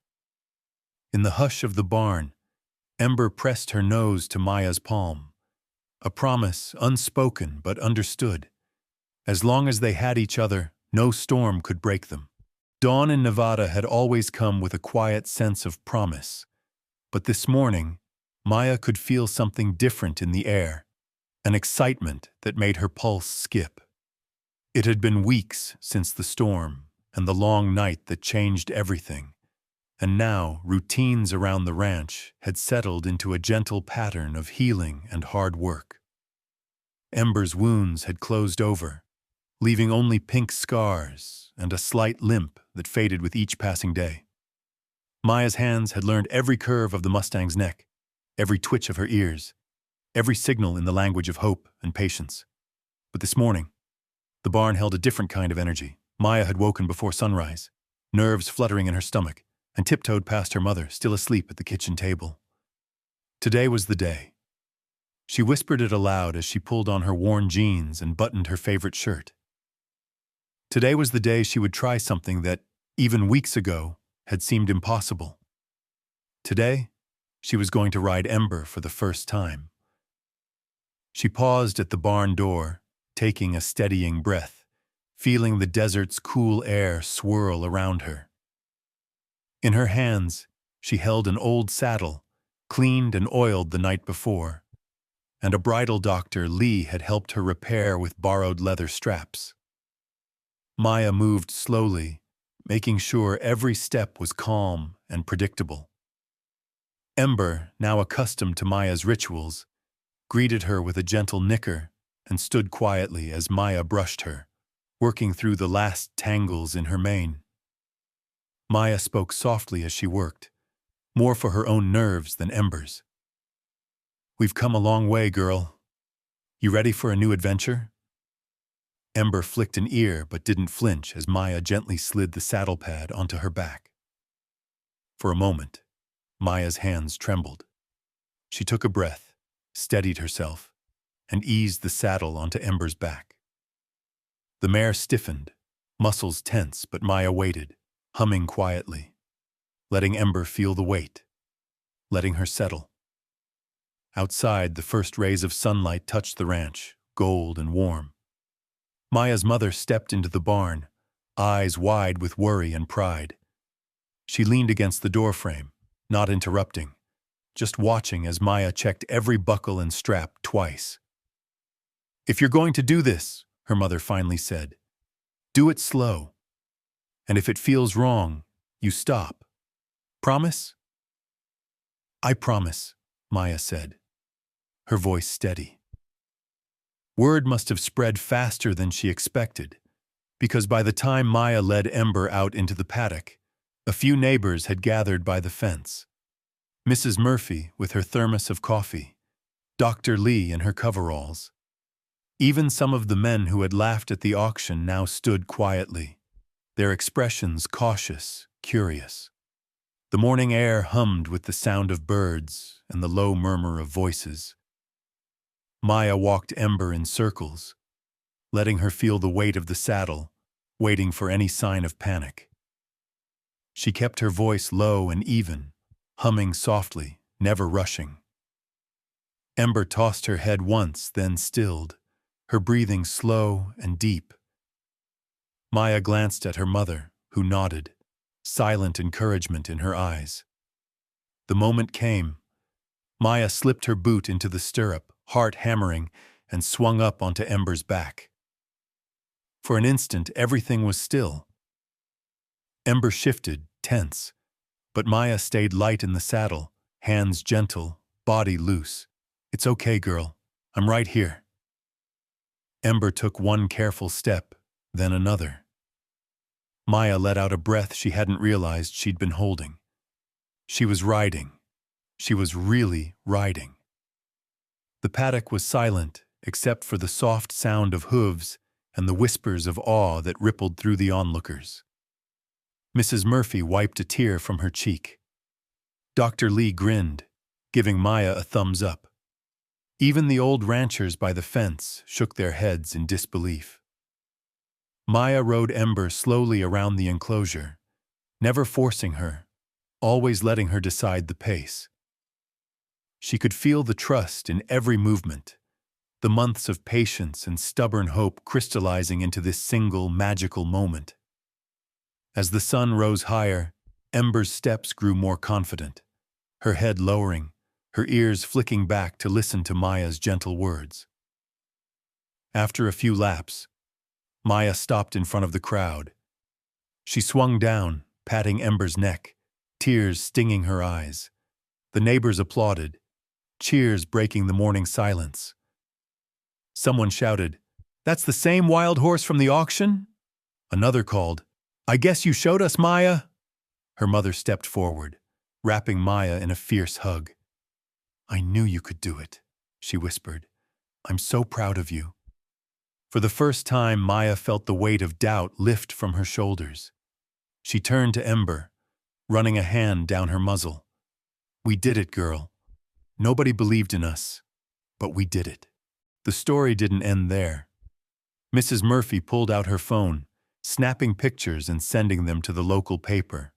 In the hush of the barn, Ember pressed her nose to Maya's palm, a promise unspoken but understood. As long as they had each other, no storm could break them. Dawn in Nevada had always come with a quiet sense of promise, but this morning, Maya could feel something different in the air, an excitement that made her pulse skip. It had been weeks since the storm and the long night that changed everything, and now routines around the ranch had settled into a gentle pattern of healing and hard work. Ember's wounds had closed over, leaving only pink scars and a slight limp that faded with each passing day. Maya's hands had learned every curve of the Mustang's neck, every twitch of her ears, every signal in the language of hope and patience. But this morning, the barn held a different kind of energy. Maya had woken before sunrise, nerves fluttering in her stomach, and tiptoed past her mother, still asleep at the kitchen table. Today was the day. She whispered it aloud as she pulled on her worn jeans and buttoned her favorite shirt. Today was the day she would try something that, even weeks ago, had seemed impossible. Today, she was going to ride Ember for the first time. She paused at the barn door, taking a steadying breath, feeling the desert's cool air swirl around her. In her hands, she held an old saddle, cleaned and oiled the night before, and a bridle Dr. Lee had helped her repair with borrowed leather straps. Maya moved slowly, making sure every step was calm and predictable. Ember, now accustomed to Maya's rituals, greeted her with a gentle nicker and stood quietly as Maya brushed her, working through the last tangles in her mane. Maya spoke softly as she worked, more for her own nerves than Ember's. "We've come a long way, girl. You ready for a new adventure?" Ember flicked an ear but didn't flinch as Maya gently slid the saddle pad onto her back. For a moment, Maya's hands trembled. She took a breath, steadied herself, and eased the saddle onto Ember's back. The mare stiffened, muscles tense, but Maya waited, humming quietly, letting Ember feel the weight, letting her settle. Outside, the first rays of sunlight touched the ranch, gold and warm. Maya's mother stepped into the barn, eyes wide with worry and pride. She leaned against the doorframe, not interrupting, just watching as Maya checked every buckle and strap twice. "If you're going to do this," her mother finally said, "do it slow. And if it feels wrong, you stop. Promise?" "I promise," Maya said, her voice steady. Word must have spread faster than she expected, because by the time Maya led Ember out into the paddock, a few neighbors had gathered by the fence. Mrs. Murphy with her thermos of coffee, Dr. Lee in her coveralls. Even some of the men who had laughed at the auction now stood quietly, their expressions cautious, curious. The morning air hummed with the sound of birds and the low murmur of voices. Maya walked Ember in circles, letting her feel the weight of the saddle, waiting for any sign of panic. She kept her voice low and even, humming softly, never rushing. Ember tossed her head once, then stilled, her breathing slow and deep. Maya glanced at her mother, who nodded, silent encouragement in her eyes. The moment came. Maya slipped her boot into the stirrup, heart hammering, and swung up onto Ember's back. For an instant, everything was still. Ember shifted, tense, but Maya stayed light in the saddle, hands gentle, body loose. "It's okay, girl. I'm right here." Ember took one careful step, then another. Maya let out a breath she hadn't realized she'd been holding. She was riding. She was really riding. The paddock was silent, except for the soft sound of hooves and the whispers of awe that rippled through the onlookers. Mrs. Murphy wiped a tear from her cheek. Dr. Lee grinned, giving Maya a thumbs up. Even the old ranchers by the fence shook their heads in disbelief. Maya rode Ember slowly around the enclosure, never forcing her, always letting her decide the pace. She could feel the trust in every movement, the months of patience and stubborn hope crystallizing into this single magical moment. As the sun rose higher, Ember's steps grew more confident, her head lowering, her ears flicking back to listen to Maya's gentle words. After a few laps, Maya stopped in front of the crowd. She swung down, patting Ember's neck, tears stinging her eyes. The neighbors applauded, cheers breaking the morning silence. Someone shouted, "That's the same wild horse from the auction?" Another called, "I guess you showed us, Maya." Her mother stepped forward, wrapping Maya in a fierce hug. "I knew you could do it," she whispered. "I'm so proud of you." For the first time, Maya felt the weight of doubt lift from her shoulders. She turned to Ember, running a hand down her muzzle. "We did it, girl. Nobody believed in us, but we did it." The story didn't end there. Mrs. Murphy pulled out her phone, snapping pictures and sending them to the local paper.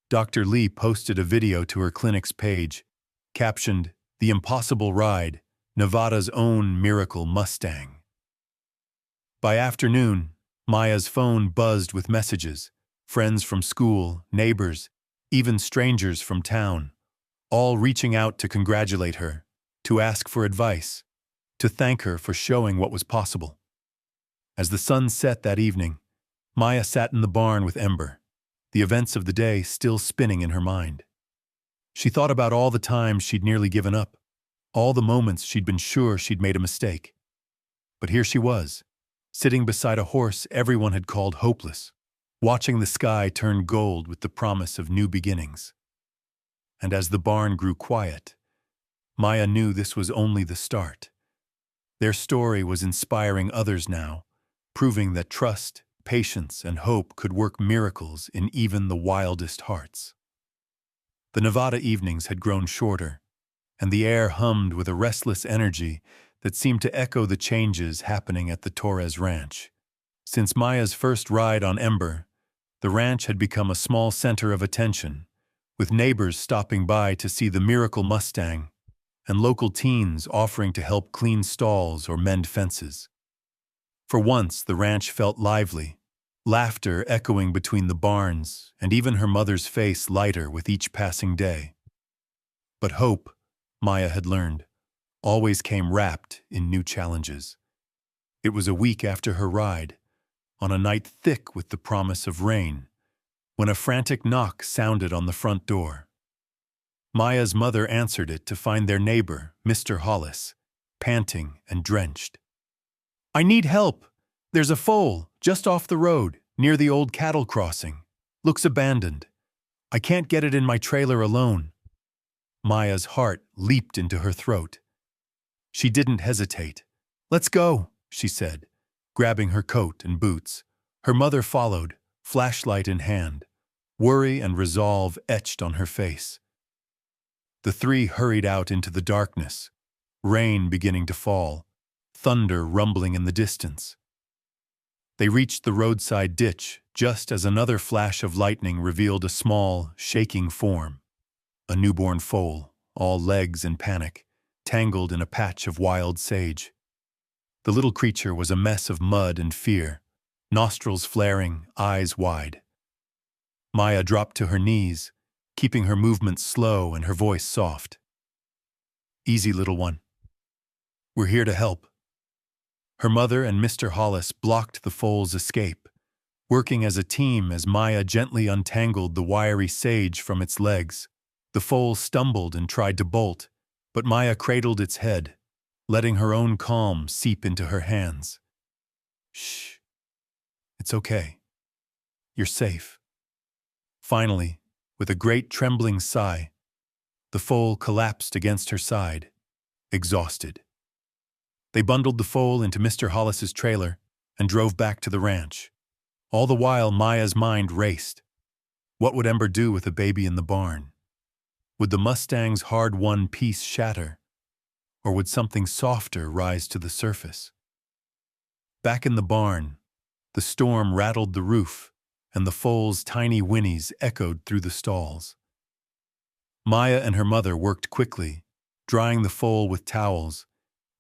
Dr. Lee posted a video to her clinic's page, captioned, "The Impossible Ride, Nevada's Own Miracle Mustang." By afternoon, Maya's phone buzzed with messages, friends from school, neighbors, even strangers from town, all reaching out to congratulate her, to ask for advice, to thank her for showing what was possible. As the sun set that evening, Maya sat in the barn with Ember, the events of the day still spinning in her mind. She thought about all the times she'd nearly given up, all the moments she'd been sure she'd made a mistake. But here she was, sitting beside a horse everyone had called hopeless, watching the sky turn gold with the promise of new beginnings. And as the barn grew quiet, Maya knew this was only the start. Their story was inspiring others now, proving that trust, patience, and hope could work miracles in even the wildest hearts. The Nevada evenings had grown shorter, and the air hummed with a restless energy that seemed to echo the changes happening at the Torres Ranch. Since Maya's first ride on Ember, the ranch had become a small center of attention, with neighbors stopping by to see the miracle Mustang and local teens offering to help clean stalls or mend fences. For once, the ranch felt lively, laughter echoing between the barns, and even her mother's face lighter with each passing day. But hope, Maya had learned, always came wrapped in new challenges. It was a week after her ride, on a night thick with the promise of rain, when a frantic knock sounded on the front door. Maya's mother answered it to find their neighbor, Mr. Hollis, panting and drenched. "I need help. There's a foal just off the road, near the old cattle crossing. Looks abandoned. I can't get it in my trailer alone." Maya's heart leaped into her throat. She didn't hesitate. "Let's go," she said, grabbing her coat and boots. Her mother followed, flashlight in hand, worry and resolve etched on her face. The three hurried out into the darkness, rain beginning to fall, thunder rumbling in the distance. They reached the roadside ditch just as another flash of lightning revealed a small, shaking form, a newborn foal, all legs and panic, tangled in a patch of wild sage. The little creature was a mess of mud and fear, nostrils flaring, eyes wide. Maya dropped to her knees, keeping her movements slow and her voice soft. "Easy, little one. We're here to help." Her mother and Mr. Hollis blocked the foal's escape, working as a team as Maya gently untangled the wiry sage from its legs. The foal stumbled and tried to bolt, but Maya cradled its head, letting her own calm seep into her hands. "Shh. It's okay. You're safe." Finally, with a great trembling sigh, the foal collapsed against her side, exhausted. They bundled the foal into Mr. Hollis's trailer and drove back to the ranch. All the while, Maya's mind raced. What would Ember do with a baby in the barn? Would the Mustang's hard-won peace shatter? Or would something softer rise to the surface? Back in the barn, the storm rattled the roof, and the foal's tiny whinnies echoed through the stalls. Maya and her mother worked quickly, drying the foal with towels,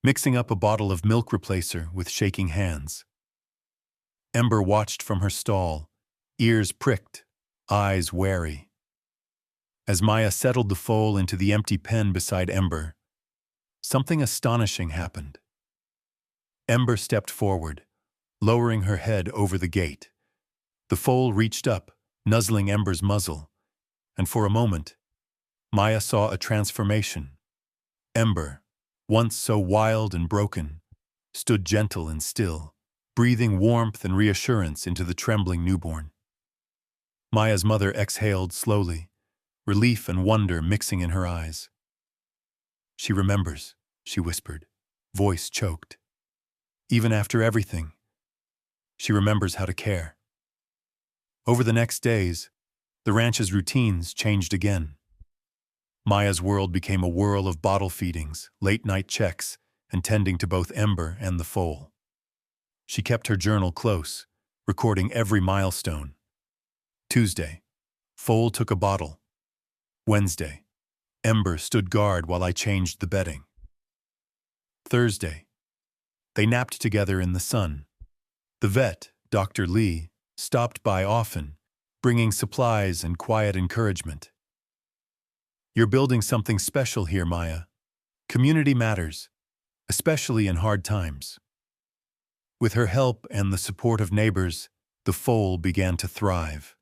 mixing up a bottle of milk replacer with shaking hands. Ember watched from her stall, ears pricked, eyes wary. As Maya settled the foal into the empty pen beside Ember, something astonishing happened. Ember stepped forward, lowering her head over the gate. The foal reached up, nuzzling Ember's muzzle, and for a moment, Maya saw a transformation. Ember, once so wild and broken, stood gentle and still, breathing warmth and reassurance into the trembling newborn. Maya's mother exhaled slowly, relief and wonder mixing in her eyes. "She remembers," she whispered, voice choked. "Even after everything, she remembers how to care." Over the next days, the ranch's routines changed again. Maya's world became a whirl of bottle feedings, late-night checks, and tending to both Ember and the foal. She kept her journal close, recording every milestone. Tuesday, foal took a bottle. Wednesday, Ember stood guard while I changed the bedding. Thursday, they napped together in the sun. The vet, Dr. Lee, stopped by often, bringing supplies and quiet encouragement. "You're building something special here, Maya. Community matters, especially in hard times." With her help and the support of neighbors, the foal began to thrive.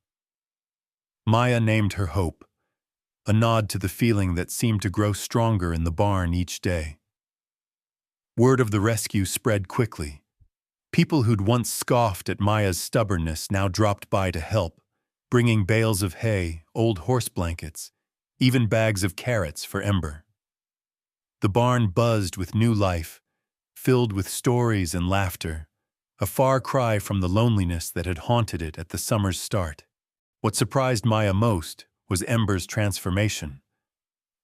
Maya named her Hope, a nod to the feeling that seemed to grow stronger in the barn each day. Word of the rescue spread quickly. People who'd once scoffed at Maya's stubbornness now dropped by to help, bringing bales of hay, old horse blankets, even bags of carrots for Ember. The barn buzzed with new life, filled with stories and laughter, a far cry from the loneliness that had haunted it at the summer's start. What surprised Maya most was Ember's transformation.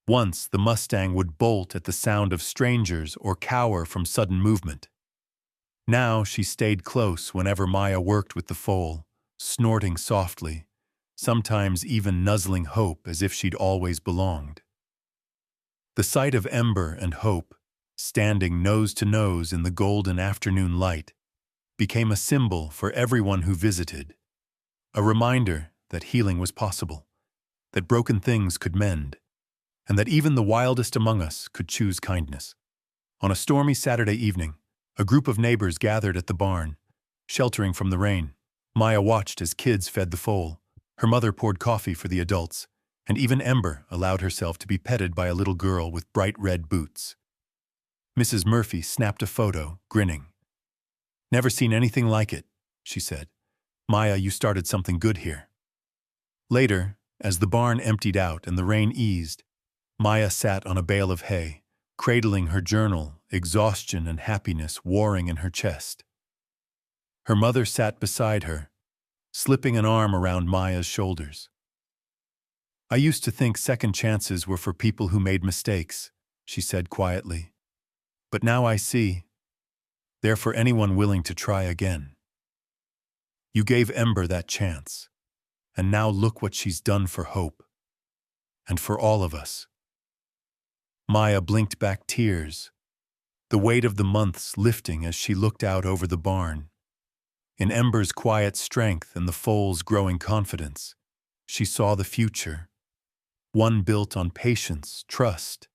Once, the Mustang would bolt at the sound of strangers or cower from sudden movement. Now she stayed close whenever Maya worked with the foal, snorting softly, sometimes even nuzzling Hope as if she'd always belonged. The sight of Ember and Hope, standing nose to nose in the golden afternoon light, became a symbol for everyone who visited, a reminder that healing was possible, that broken things could mend, and that even the wildest among us could choose kindness. On a stormy Saturday evening, a group of neighbors gathered at the barn, sheltering from the rain. Maya watched as kids fed the foal. Her mother poured coffee for the adults, and even Ember allowed herself to be petted by a little girl with bright red boots. Mrs. Murphy snapped a photo, grinning. "Never seen anything like it," she said. "Maya, you started something good here." Later, as the barn emptied out and the rain eased, Maya sat on a bale of hay, cradling her journal, exhaustion and happiness warring in her chest. Her mother sat beside her, slipping an arm around Maya's shoulders. "I used to think second chances were for people who made mistakes," she said quietly. "But now I see, they're for anyone willing to try again. You gave Ember that chance, and now look what she's done for hope, and for all of us." Maya blinked back tears, the weight of the months lifting as she looked out over the barn. In Ember's quiet strength and the foal's growing confidence, she saw the future, one built on patience, trust,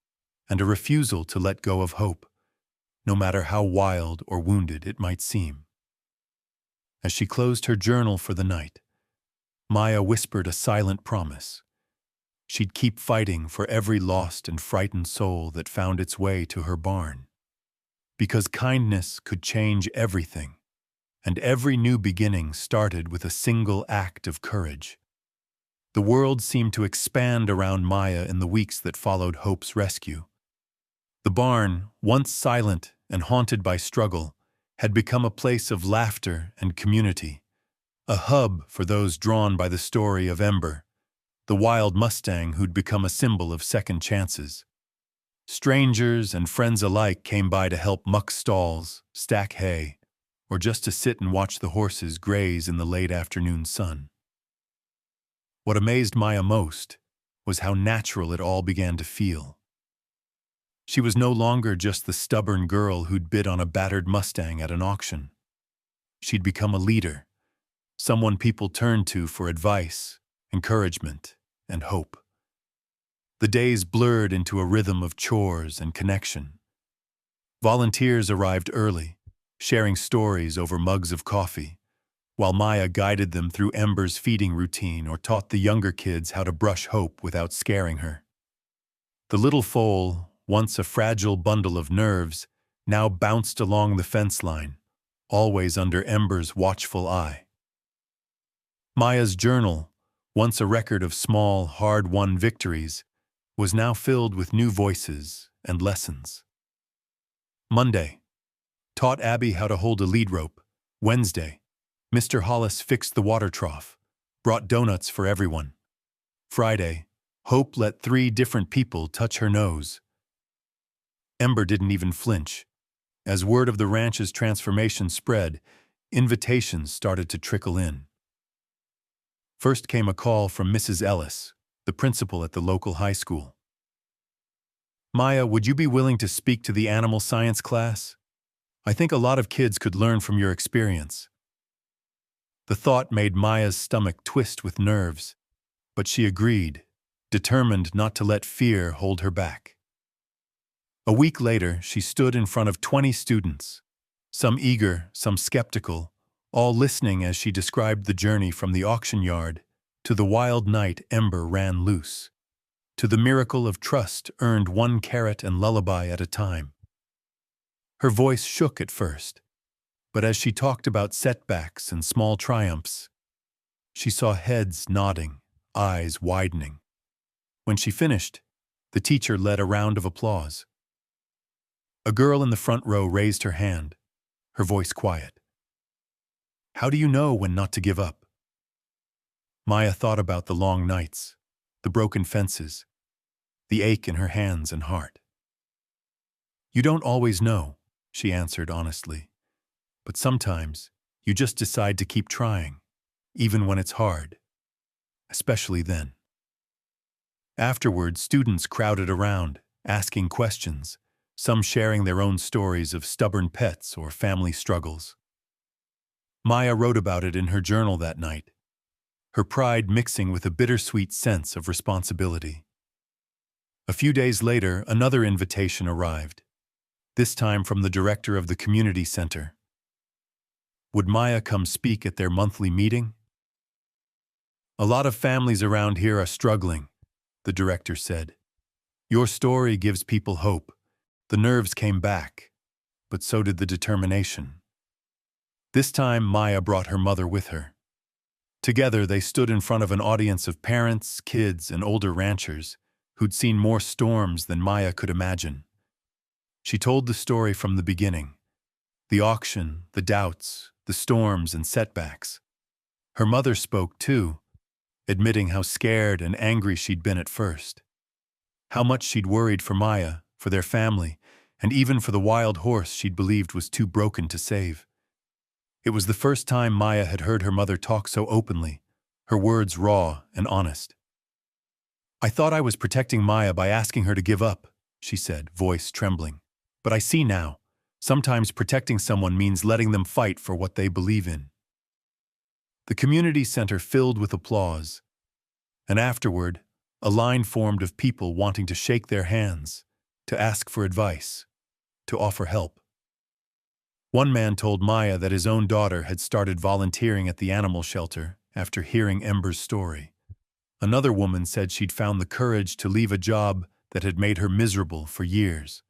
and a refusal to let go of hope, no matter how wild or wounded it might seem. As she closed her journal for the night, Maya whispered a silent promise. She'd keep fighting for every lost and frightened soul that found its way to her barn. Because kindness could change everything, and every new beginning started with a single act of courage. The world seemed to expand around Maya in the weeks that followed Hope's rescue. The barn, once silent and haunted by struggle, had become a place of laughter and community, a hub for those drawn by the story of Ember, the wild Mustang who'd become a symbol of second chances. Strangers and friends alike came by to help muck stalls, stack hay, or just to sit and watch the horses graze in the late afternoon sun. What amazed Maya most was how natural it all began to feel. She was no longer just the stubborn girl who'd bid on a battered Mustang at an auction. She'd become a leader, someone people turned to for advice, encouragement, and hope. The days blurred into a rhythm of chores and connection. Volunteers arrived early, sharing stories over mugs of coffee, while Maya guided them through Ember's feeding routine or taught the younger kids how to brush Hope without scaring her. The little foal, once a fragile bundle of nerves, now bounced along the fence line, always under Ember's watchful eye. Maya's journal, once a record of small, hard-won victories, was now filled with new voices and lessons. Monday, taught Abby how to hold a lead rope. Wednesday, Mr. Hollis fixed the water trough, brought donuts for everyone. Friday, Hope let 3 different people touch her nose. Ember didn't even flinch. As word of the ranch's transformation spread, invitations started to trickle in. First came a call from Mrs. Ellis, the principal at the local high school. "Maya, would you be willing to speak to the animal science class? I think a lot of kids could learn from your experience." The thought made Maya's stomach twist with nerves, but she agreed, determined not to let fear hold her back. A week later, she stood in front of 20 students, some eager, some skeptical, all listening as she described the journey from the auction yard to the wild night Ember ran loose, to the miracle of trust earned 1 carrot and lullaby at a time. Her voice shook at first, but as she talked about setbacks and small triumphs, she saw heads nodding, eyes widening. When she finished, the teacher led a round of applause. A girl in the front row raised her hand, her voice quiet. "How do you know when not to give up?" Maya thought about the long nights, the broken fences, the ache in her hands and heart. "You don't always know," she answered honestly. "But sometimes you just decide to keep trying, even when it's hard, especially then." Afterward, students crowded around, asking questions, some sharing their own stories of stubborn pets or family struggles. Maya wrote about it in her journal that night, her pride mixing with a bittersweet sense of responsibility. A few days later, another invitation arrived, this time from the director of the community center. Would Maya come speak at their monthly meeting? A lot of families around here are struggling, the director said. Your story gives people hope. The nerves came back, but so did the determination. This time, Maya brought her mother with her. Together, they stood in front of an audience of parents, kids, and older ranchers who'd seen more storms than Maya could imagine. She told the story from the beginning. The auction, the doubts, the storms and setbacks. Her mother spoke too, admitting how scared and angry she'd been at first. How much she'd worried for Maya, for their family, and even for the wild horse she'd believed was too broken to save. It was the first time Maya had heard her mother talk so openly, her words raw and honest. I thought I was protecting Maya by asking her to give up, she said, voice trembling. But I see now, sometimes protecting someone means letting them fight for what they believe in. The community center filled with applause, and afterward, a line formed of people wanting to shake their hands, to ask for advice, to offer help. One man told Maya that his own daughter had started volunteering at the animal shelter after hearing Ember's story. Another woman said she'd found the courage to leave a job that had made her miserable for years.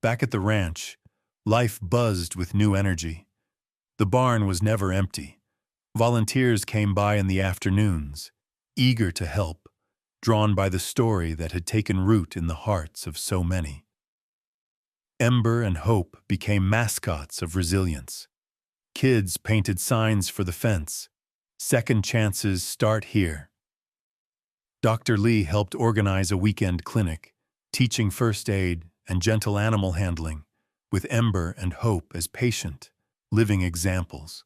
Back at the ranch, life buzzed with new energy. The barn was never empty. Volunteers came by in the afternoons, eager to help, drawn by the story that had taken root in the hearts of so many. Ember and Hope became mascots of resilience. Kids painted signs for the fence. Second chances start here. Dr. Lee helped organize a weekend clinic, teaching first aid and gentle animal handling, with Ember and Hope as patient, living examples.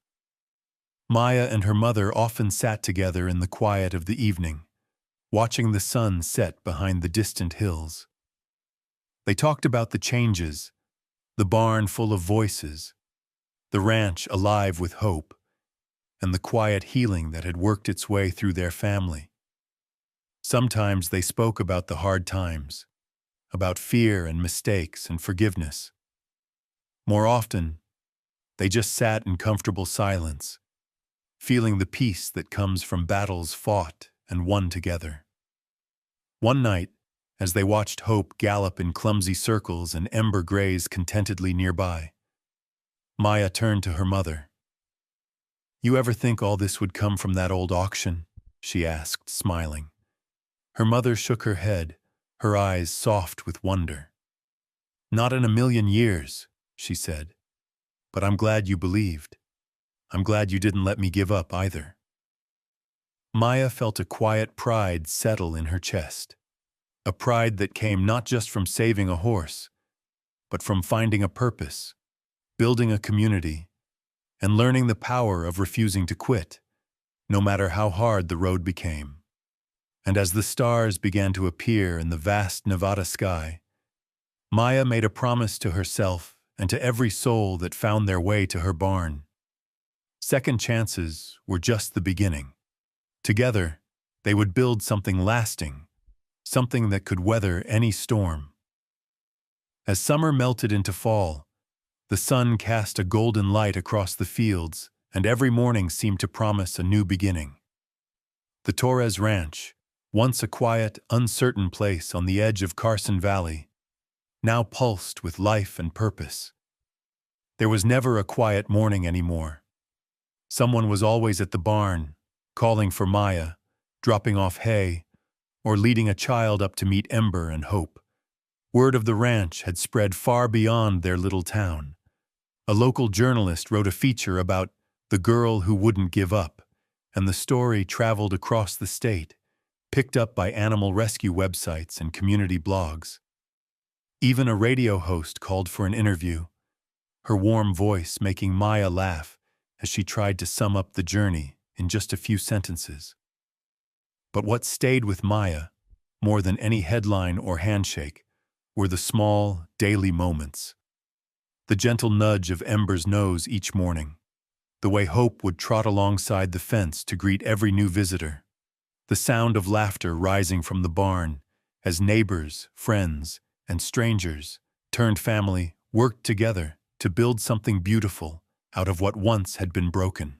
Maya and her mother often sat together in the quiet of the evening, watching the sun set behind the distant hills. They talked about the changes, the barn full of voices, the ranch alive with hope, and the quiet healing that had worked its way through their family. Sometimes they spoke about the hard times, about fear and mistakes and forgiveness. More often, they just sat in comfortable silence, feeling the peace that comes from battles fought and won together. One night, as they watched Hope gallop in clumsy circles and Ember graze contentedly nearby, Maya turned to her mother. "You ever think all this would come from that old auction?" she asked, smiling. Her mother shook her head, her eyes soft with wonder. "Not in a million years," she said. "But I'm glad you believed. I'm glad you didn't let me give up either." Maya felt a quiet pride settle in her chest. A pride that came not just from saving a horse, but from finding a purpose, building a community, and learning the power of refusing to quit, no matter how hard the road became. And as the stars began to appear in the vast Nevada sky, Maya made a promise to herself and to every soul that found their way to her barn. Second chances were just the beginning. Together, they would build something lasting, something that could weather any storm. As summer melted into fall, the sun cast a golden light across the fields, and every morning seemed to promise a new beginning. The Torres Ranch, once a quiet, uncertain place on the edge of Carson Valley, now pulsed with life and purpose. There was never a quiet morning anymore. Someone was always at the barn, calling for Maya, dropping off hay, or leading a child up to meet Ember and Hope. Word of the ranch had spread far beyond their little town. A local journalist wrote a feature about the girl who wouldn't give up, and the story traveled across the state, picked up by animal rescue websites and community blogs. Even a radio host called for an interview, her warm voice making Maya laugh as she tried to sum up the journey in just a few sentences. But what stayed with Maya, more than any headline or handshake, were the small, daily moments. The gentle nudge of Ember's nose each morning, the way Hope would trot alongside the fence to greet every new visitor, the sound of laughter rising from the barn as neighbors, friends, and strangers turned family worked together to build something beautiful out of what once had been broken.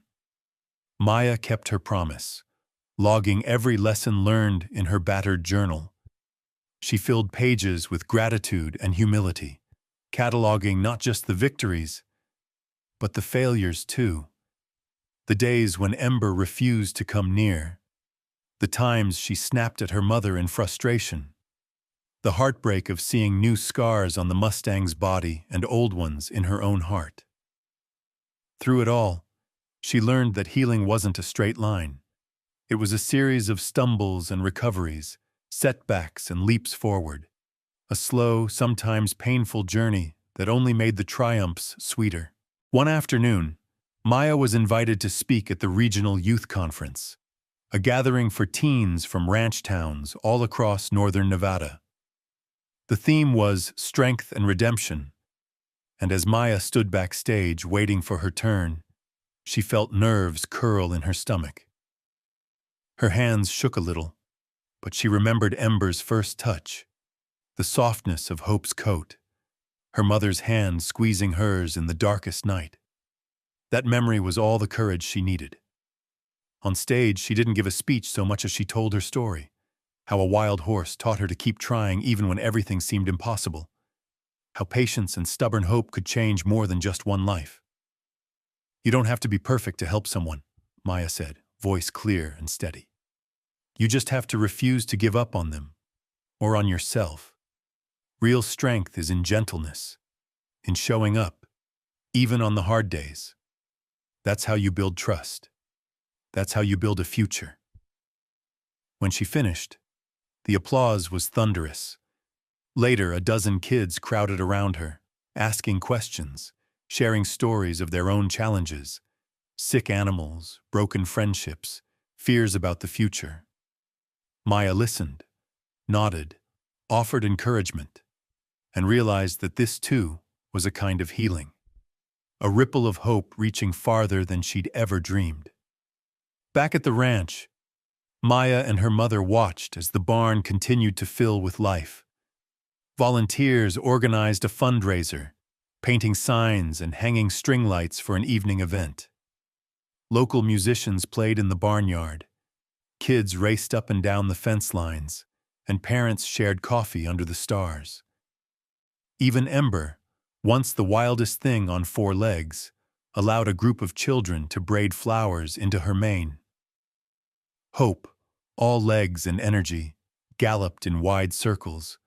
Maya kept her promise, logging every lesson learned in her battered journal. She filled pages with gratitude and humility, cataloging not just the victories, but the failures too. The days when Ember refused to come near, the times she snapped at her mother in frustration, the heartbreak of seeing new scars on the Mustang's body and old ones in her own heart. Through it all, she learned that healing wasn't a straight line. It was a series of stumbles and recoveries, setbacks and leaps forward, a slow, sometimes painful journey that only made the triumphs sweeter. One afternoon, Maya was invited to speak at the regional youth conference, a gathering for teens from ranch towns all across northern Nevada. The theme was strength and redemption, and as Maya stood backstage waiting for her turn, she felt nerves curl in her stomach. Her hands shook a little, but she remembered Ember's first touch, the softness of Hope's coat, her mother's hand squeezing hers in the darkest night. That memory was all the courage she needed. On stage, she didn't give a speech so much as she told her story, how a wild horse taught her to keep trying even when everything seemed impossible, how patience and stubborn hope could change more than just one life. "You don't have to be perfect to help someone," Maya said, voice clear and steady. "You just have to refuse to give up on them, or on yourself. Real strength is in gentleness, in showing up, even on the hard days. That's how you build trust. That's how you build a future." When she finished, the applause was thunderous. Later, a dozen kids crowded around her, asking questions, sharing stories of their own challenges, sick animals, broken friendships, fears about the future. Maya listened, nodded, offered encouragement, and realized that this too was a kind of healing, a ripple of hope reaching farther than she'd ever dreamed. Back at the ranch, Maya and her mother watched as the barn continued to fill with life. Volunteers organized a fundraiser, painting signs and hanging string lights for an evening event. Local musicians played in the barnyard. Kids raced up and down the fence lines, and parents shared coffee under the stars. Even Ember, once the wildest thing on four legs, allowed a group of children to braid flowers into her mane. Hope, all legs and energy, galloped in wide circles,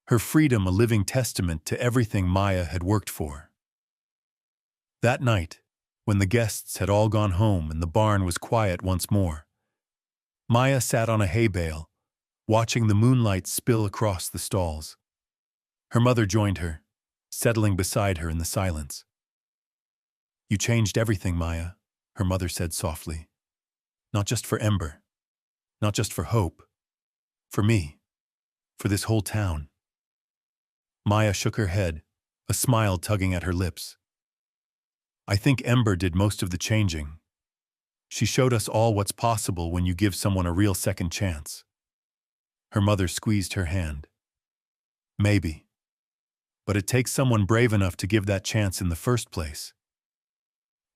her freedom a living testament to everything Maya had worked for. That night, when the guests had all gone home and the barn was quiet once more, Maya sat on a hay bale, watching the moonlight spill across the stalls. Her mother joined her, settling beside her in the silence. "You changed everything, Maya," her mother said softly. "Not just for Ember, not just for Hope, for me, for this whole town." Maya shook her head, a smile tugging at her lips. "I think Ember did most of the changing. She showed us all what's possible when you give someone a real second chance." Her mother squeezed her hand. "Maybe. But it takes someone brave enough to give that chance in the first place."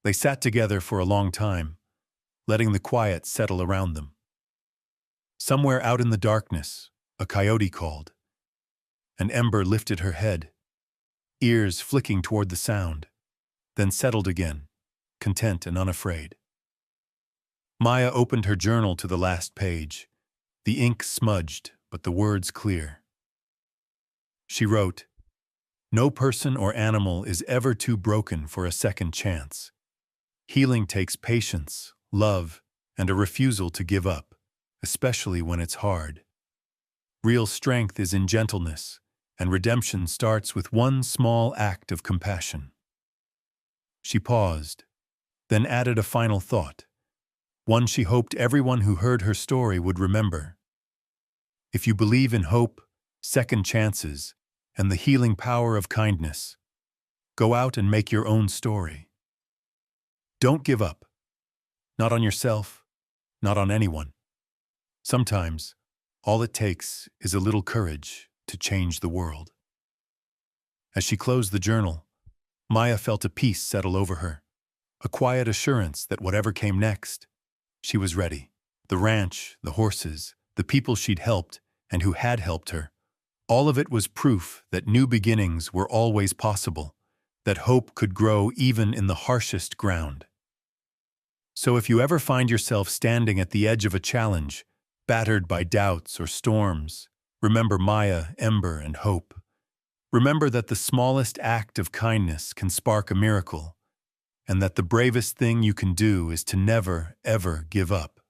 They sat together for a long time, letting the quiet settle around them. Somewhere out in the darkness, a coyote called, and Ember lifted her head, ears flicking toward the sound, then settled again, content and unafraid. Maya opened her journal to the last page, the ink smudged, but the words clear. She wrote, "No person or animal is ever too broken for a second chance. Healing takes patience, love, and a refusal to give up, especially when it's hard. Real strength is in gentleness, and redemption starts with one small act of compassion." She paused, then added a final thought, one she hoped everyone who heard her story would remember. If you believe in hope, second chances, and the healing power of kindness, go out and make your own story. Don't give up. Not on yourself, not on anyone. Sometimes, All it takes is a little courage to change the world. As she closed the journal, Maya felt a peace settle over her, a quiet assurance that whatever came next, she was ready. The ranch, the horses, the people she'd helped and who had helped her, all of it was proof that new beginnings were always possible, that hope could grow even in the harshest ground. So if you ever find yourself standing at the edge of a challenge, battered by doubts or storms, remember Maya, Ember, and hope. Remember that the smallest act of kindness can spark a miracle, and that the bravest thing you can do is to never, ever give up.